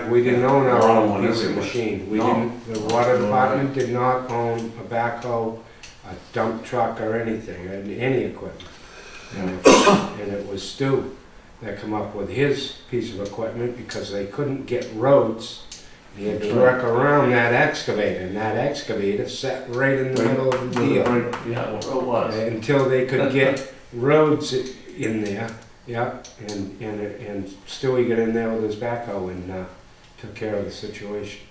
We didn't own our No own one piece of everywhere. machine. We No. didn't, the water No. department did not own a backhoe, a dump truck or anything, any equipment. And it was Stu that come up with his piece of equipment because they couldn't get roads. He had to That's work around that excavator, and that excavator sat right in the middle of the deal. Yeah, well, it was. Until they could get roads in there, yeah, and Stewie got in there with his backhoe and took care of the situation.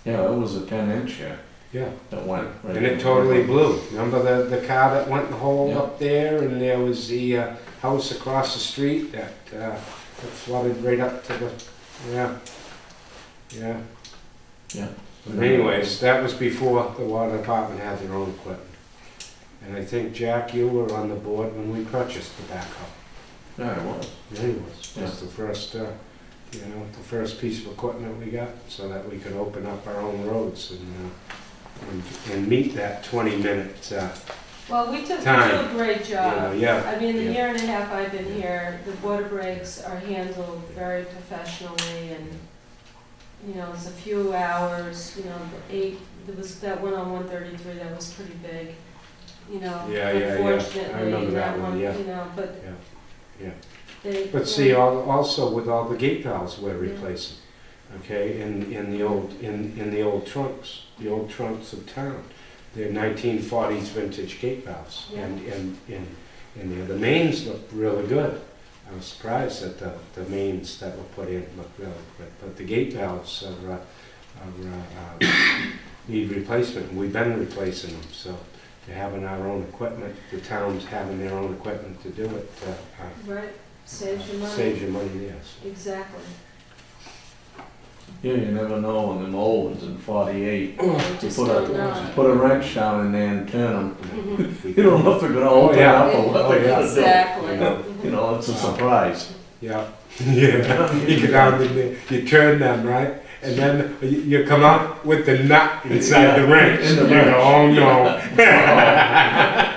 Yeah, it was a 10-inch, yeah, Yeah, that went. right and it in. totally blew. Remember the car that went in the hole Yeah. up there, and there was the house across the street that flooded right up to the, yeah. Yeah. But anyways, that was before the water department had their own equipment. And I think, Jack, you were on the board when we purchased the backhoe. Yeah, it was. Anyways, Yeah. that's the first, the first piece of equipment we got, so that we could open up our own roads and meet that 20-minute, Well, we do a Time. great job. yeah. I mean, the Yeah. year and a half I've been here, the water breaks are handled very professionally, and, you know, it's a few hours, you know, there was that one on 133 that was pretty big, you know, Yeah. unfortunately. I remember that one, yeah. You know, but Yeah. they. But see, also with all the gate valves we're replacing, okay, in the old trunks, of town. They're 1940s vintage gate valves, Yeah. and the mains look really good. I was surprised that the mains that were put in look really good, but the gate valves need replacement, and we've been replacing them, so to having our own equipment, the town's having their own equipment to do it, Right, saves you money. saves you money, yes. Exactly. Yeah, you never know on them old ones in 48. You You just put don't a, know. put a wrench down in there and turn them. Mhm. You don't know if they're gonna open yeah. up or what they're gonna do. Exactly. You know, it's a surprise. Yeah, yeah. You go down in there, you turn them, right? And then you come up with the nut inside the wrench. In the You go, wrench. oh no.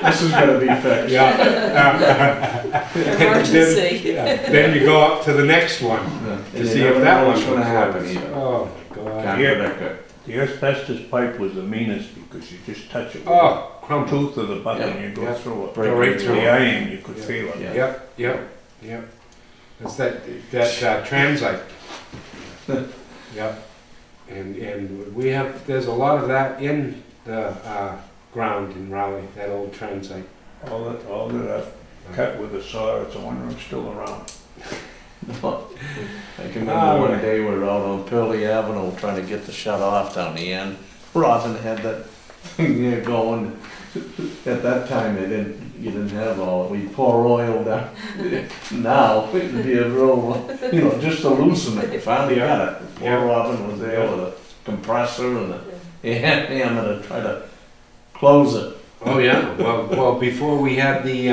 This is gonna be fixed. Yeah. Emergency. Then you go up to the next one And to you see never if know that what's one's gonna happen close. either. Oh, God. Can't Yeah. predict it. The asbestos pipe was the meanest because you just touch it with Oh, the crumple. tooth of the button and you go Yeah. through it. Break right right through The it. iron, you could Yeah. feel it. Yeah. Yep. It's that transite. Yep. And there's a lot of that in the ground in Raleigh, that old transite. All that I've cut with a saw, it's a wonder I'm still around. I can remember one day we were out on Pearlie Avenue trying to get the shut off down the end. Robin had that thing there going. At that time, you didn't have all, we pour oil down. Now, it'd be a real, just to loosen it, we finally got it. Poor Yeah. Robin was there with a compressor and a hammer to try to close it. Oh, yeah, well, before we had the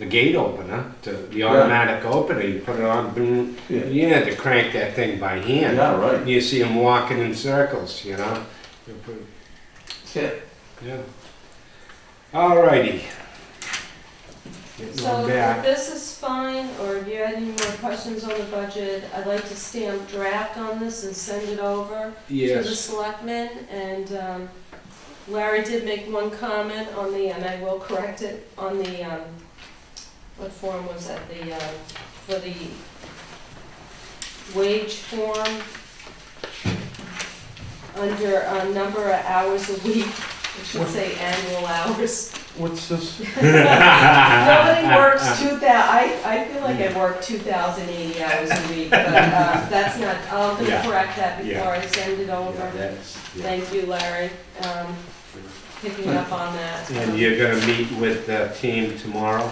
gate opener, the automatic opener, you put it on, boom, Yeah, you had to crank that thing by hand. yeah, right. You see them walking in circles, you know? You put- Yeah. Yeah. All righty. Getting So on if back. this is fine, or if you had any more questions on the budget, I'd like to stamp draft on this and send it over to the Yes, selectmen. And Larry did make one comment on the, and I will correct it, on the, what form was that? For the wage form, under number of hours a week, it should say annual hours. What's this? Nobody works 2,000, I feel like I work 2,080 hours a week, but that's not, I'll Yeah. correct that Yeah. before I send it over. yeah, that's, yeah. Thank you, Larry, picking up on that. And you're gonna meet with the team tomorrow?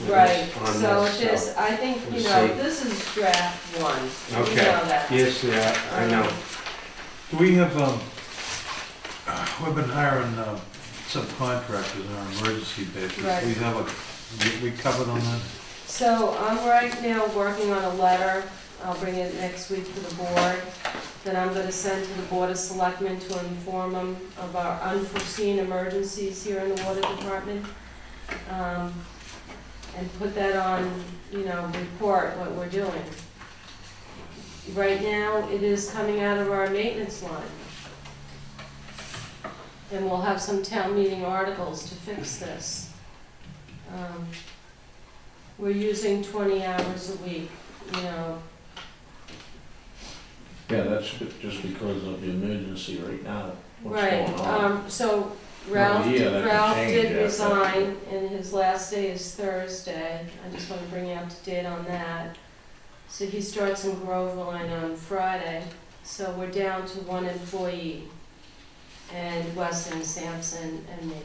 Right, on so this, this, I think, we'll you know, see. this is draft one. You Okay. know that. Yes, yeah, I know. Do we have, we've been hiring subcontractors on an emergency basis. Right. We have we covered on that? So I'm right now working on a letter, I'll bring it next week to the board, that I'm gonna send to the Board of Selectmen to inform them of our unforeseen emergencies here in the water department. And put that on, report what we're doing. Right now, it is coming out of our maintenance line. And we'll have some town meeting articles to fix this. We're using 20 hours a week, Yeah, that's just because of the emergency right now. What's Right, going on? so Ralph, yeah, that could Ralph change did after. resign, and his last day is Thursday. I just want to bring you up to date on that. So he starts in Groveline on Friday, so we're down to one employee, and Weston, Sampson, and me.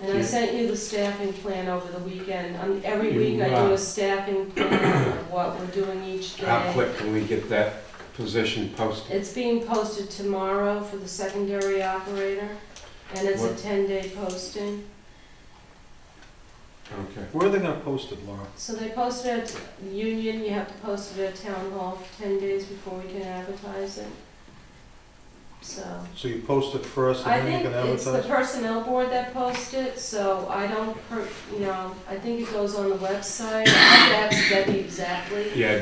And I Yeah. sent you the staffing plan over the weekend. Every You, week I do a staffing plan of what we're doing each day. How quick can we get that position posted? It's being posted tomorrow for the secondary operator, and it's a What? 10-day posting. Okay. Where are they gonna post it, Laura? So they post it at the Union, you have to post it at Town Hall for 10 days before we can advertise it. So, So you post it first I and then you think can it's the advertise? personnel board that posts it, so I don't, I think it goes on the website. I have to ask Debbie exactly. Yeah,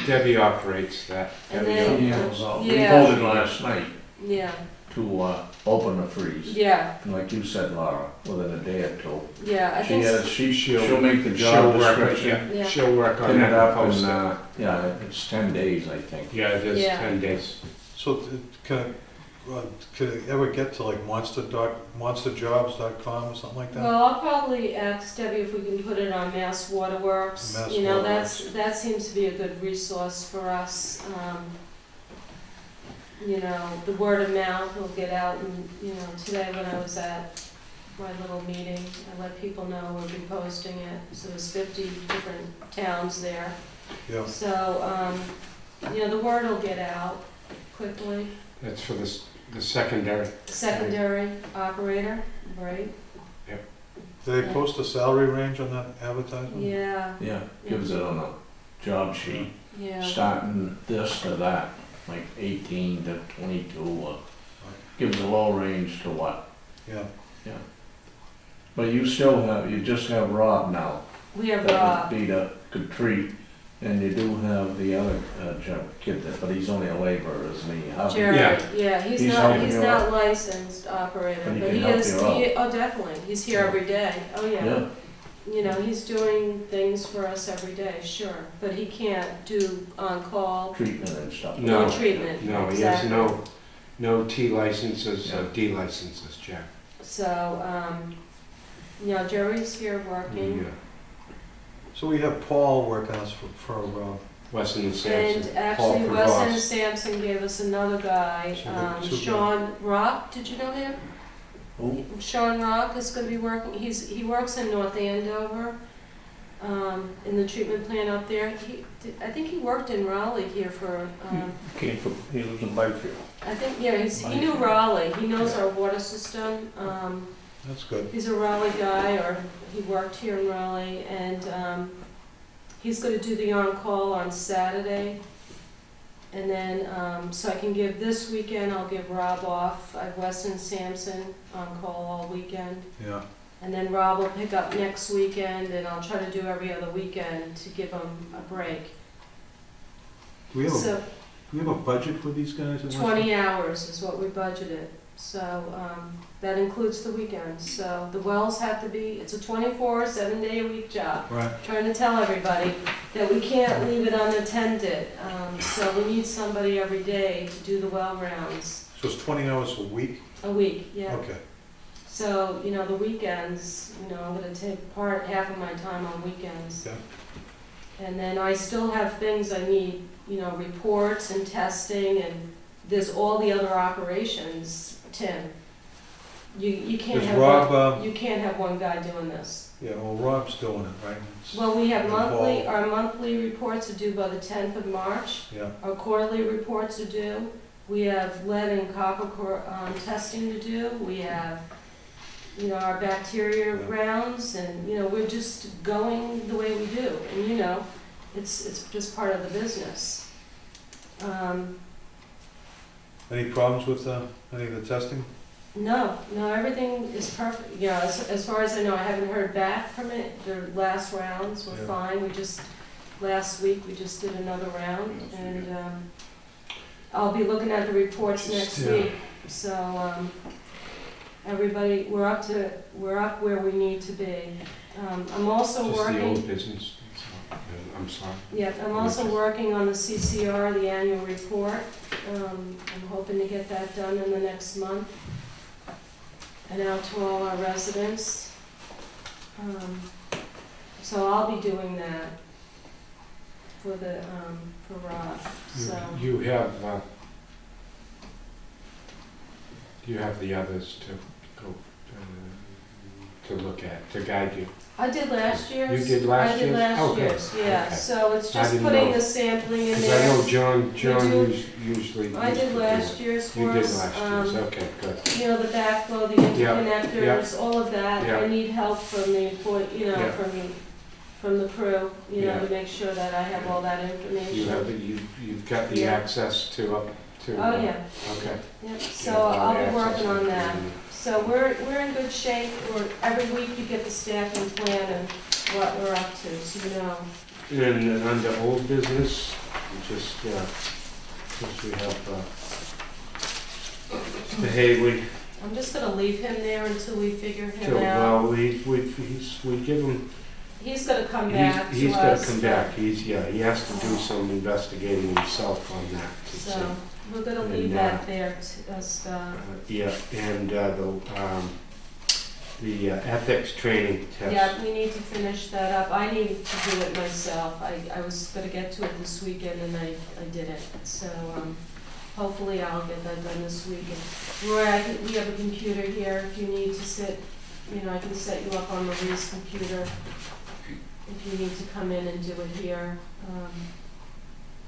Debbie operates that. And Debbie then- operates. Yeah, well, we Yeah. voted last night Yeah, to open the freeze. yeah, And like you said, Laura, within a day or two. yeah, I She think, has, she'll make the job She'll work, description, Yeah. she'll work on pin that it and up, post and, it. yeah, it's 10 days, I think. Yeah, it is Yeah. 10 days. So can it ever get to like monsterjobs.com or something like that? well, I'll probably ask Debbie if we can put it on Mass Waterworks. Mass That seems to be a good resource for us. The word of mouth will get out, and, today when I was at my little meeting, I let people know we'll be posting it. So there's 50 different towns there. Yeah. So, the word will get out quickly. That's for the secondary. Secondary operator, right? Do they post a salary range on that advertisement? Yeah, Yeah, gives it on a job sheet, yeah. starting this to that, like 18 to 22, or gives a low range to what. Yeah. But you just have Rob now. We have That Rob. would be the could treat, and you do have the other kid, but he's only a laborer, isn't he? Jared, Yeah. yeah, he's He's not, helping he's you not out. licensed operator, But he but can he help is, you out. oh, definitely, he's here every day, oh, yeah. Yeah, He's doing things for us every day, sure, but he can't do on-call treatment and stuff. No. or treatment, No, he has exactly. no T licenses, Yeah. D licenses, Jack. So, Jerry's here working, So we have Paul working us for Weston and Sampson. And actually, Paul Weston and Prevost. Sampson gave us another guy, Two Sean Rock, did you know him? Who? Sean Rock is gonna be working, he works in North Andover, in the treatment plant up there. I think he worked in Raleigh here for, He lives in Byfield. I think, yeah, he knew Raleigh, he knows our water system. That's good. He's a Raleigh guy, or he worked here in Raleigh, and he's gonna do the on-call on Saturday. And then, so I can give this weekend, I'll give Rob off. I have Weston Sampson on call all weekend. Yeah. And then Rob will pick up next weekend, and I'll try to do every other weekend to give him a break. Do So we have a budget for these guys? at Weston? 20 hours is what we budgeted. So that includes the weekends. So the wells have to be, it's a 24, 7-day-a-week job. Right. Trying to tell everybody that we can't leave it unattended. So we need somebody every day to do the well rounds. So it's 20 hours a week? A week, yeah. Okay. So, the weekends, I'm gonna take half of my time on weekends. Yeah. And then I still have things I need, reports and testing, and there's all the other operations, Tim. You can't Is have Rob, you can't have one guy doing this. yeah, well, Rob's doing it, right? It's- Well, we have Involved. our monthly reports are due by the 10th of March. Yeah, Our quarterly reports are due. We have lead and copper testing to do. We have, our bacteria Yeah. rounds, and, we're just going the way we do. And, it's just part of the business. any problems with any of the testing? No, everything is perfect. As far as I know, I haven't heard back from it. The last rounds were Yeah. fine. Last week, we just did another round, and I'll be looking at the reports next Yeah. week. So, everybody, we're up where we need to be. I'm also Just the working, old business. I'm sorry. yeah, I'm also working on the CCR, the annual report. I'm hoping to get that done in the next month, and out to all our residents. So I'll be doing that for Rob, so. You have the others to go, to look at, to guide you. I did last year's. You did last I did year's? last Okay, year's, yeah, okay. so it's I just didn't putting know. the sampling in Because I know there. John do- usually. I used did to do last it. year's You for did us. last year's, okay, good. The backflow, the interconnectors, all of that. Yeah. I need help from the employee, Yeah. from the crew, Yeah. to make sure that I have all that You information. have, you've got the Yeah. access to, Oh, yeah, okay. yep, You so have all I'll the be access working on that. and- So we're in good shape. Every week you get the staffing plan and what we're up to, so And then under old business, just, since we have, Mr. Haley, I'm just gonna leave him there until we figure him till, out. well, we give him, He's gonna come back to us. he's gotta come back, he has to do some investigating himself on that to see. So we're gonna leave And, that there to Scott. Yeah, and the ethics training test. Yeah, we need to finish that up. I needed to do it myself. I was gonna get to it this weekend and I didn't. So, hopefully I'll get that done this week. And Roy, we have a computer here. If you need to sit, I can set you up on Marie's computer if you need to come in and do it here.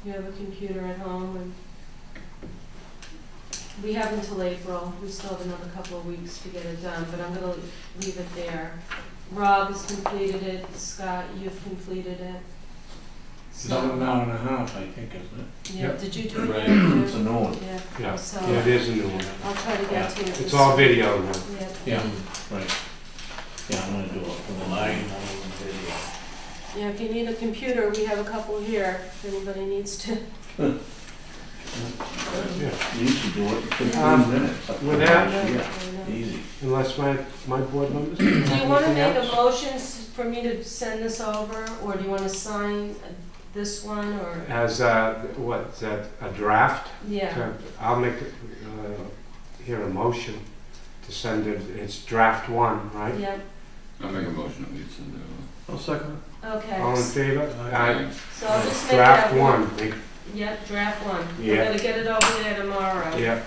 You have a computer at home, and we have until April. We still have another couple of weeks to get it done, but I'm gonna leave it there. Rob has completed it. Scott, you've completed it. It's about an hour and a half, I think, isn't it? Yeah, Yep. did you do it? Right. yet, It's too? a new one. Yeah. Yeah, So yeah, it is a new one. I'll try to get to it. It's this all week. video now. Yeah. Yeah, right. Yeah, I'm gonna do it for the line video. Yeah, if you need a computer, we have a couple here, if anybody needs to. Yeah. You used to do it in 15 Um, minutes. with that- Yeah, easy. Unless my board members. Do you wanna make a Anything else? motion for me to send this over, or do you wanna sign this one, or? As, what's that, a draft? Yeah, I'll make, here a motion to send it, it's draft one, right? yeah, I'll make a motion that we send I'll second Okay, All in favor? Aye. so I'll just make Draft that one. one. Yep, draft one. Yeah. We're gonna get it over there tomorrow. Yeah,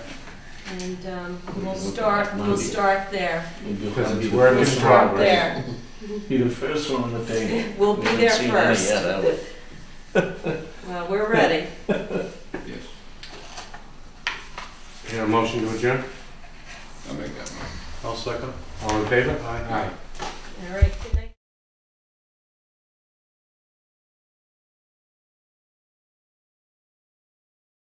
And we'll Look at start, that we'll Monday. start there. because Be it's the work in We'll first start progress. there. Be the first one on the table. We'll be We haven't there seen any first. yet, have we? Well, we're ready. Yes, Hear a motion to adjourn? I'll make that motion. I'll second. All in favor? Aye. Aye. All right,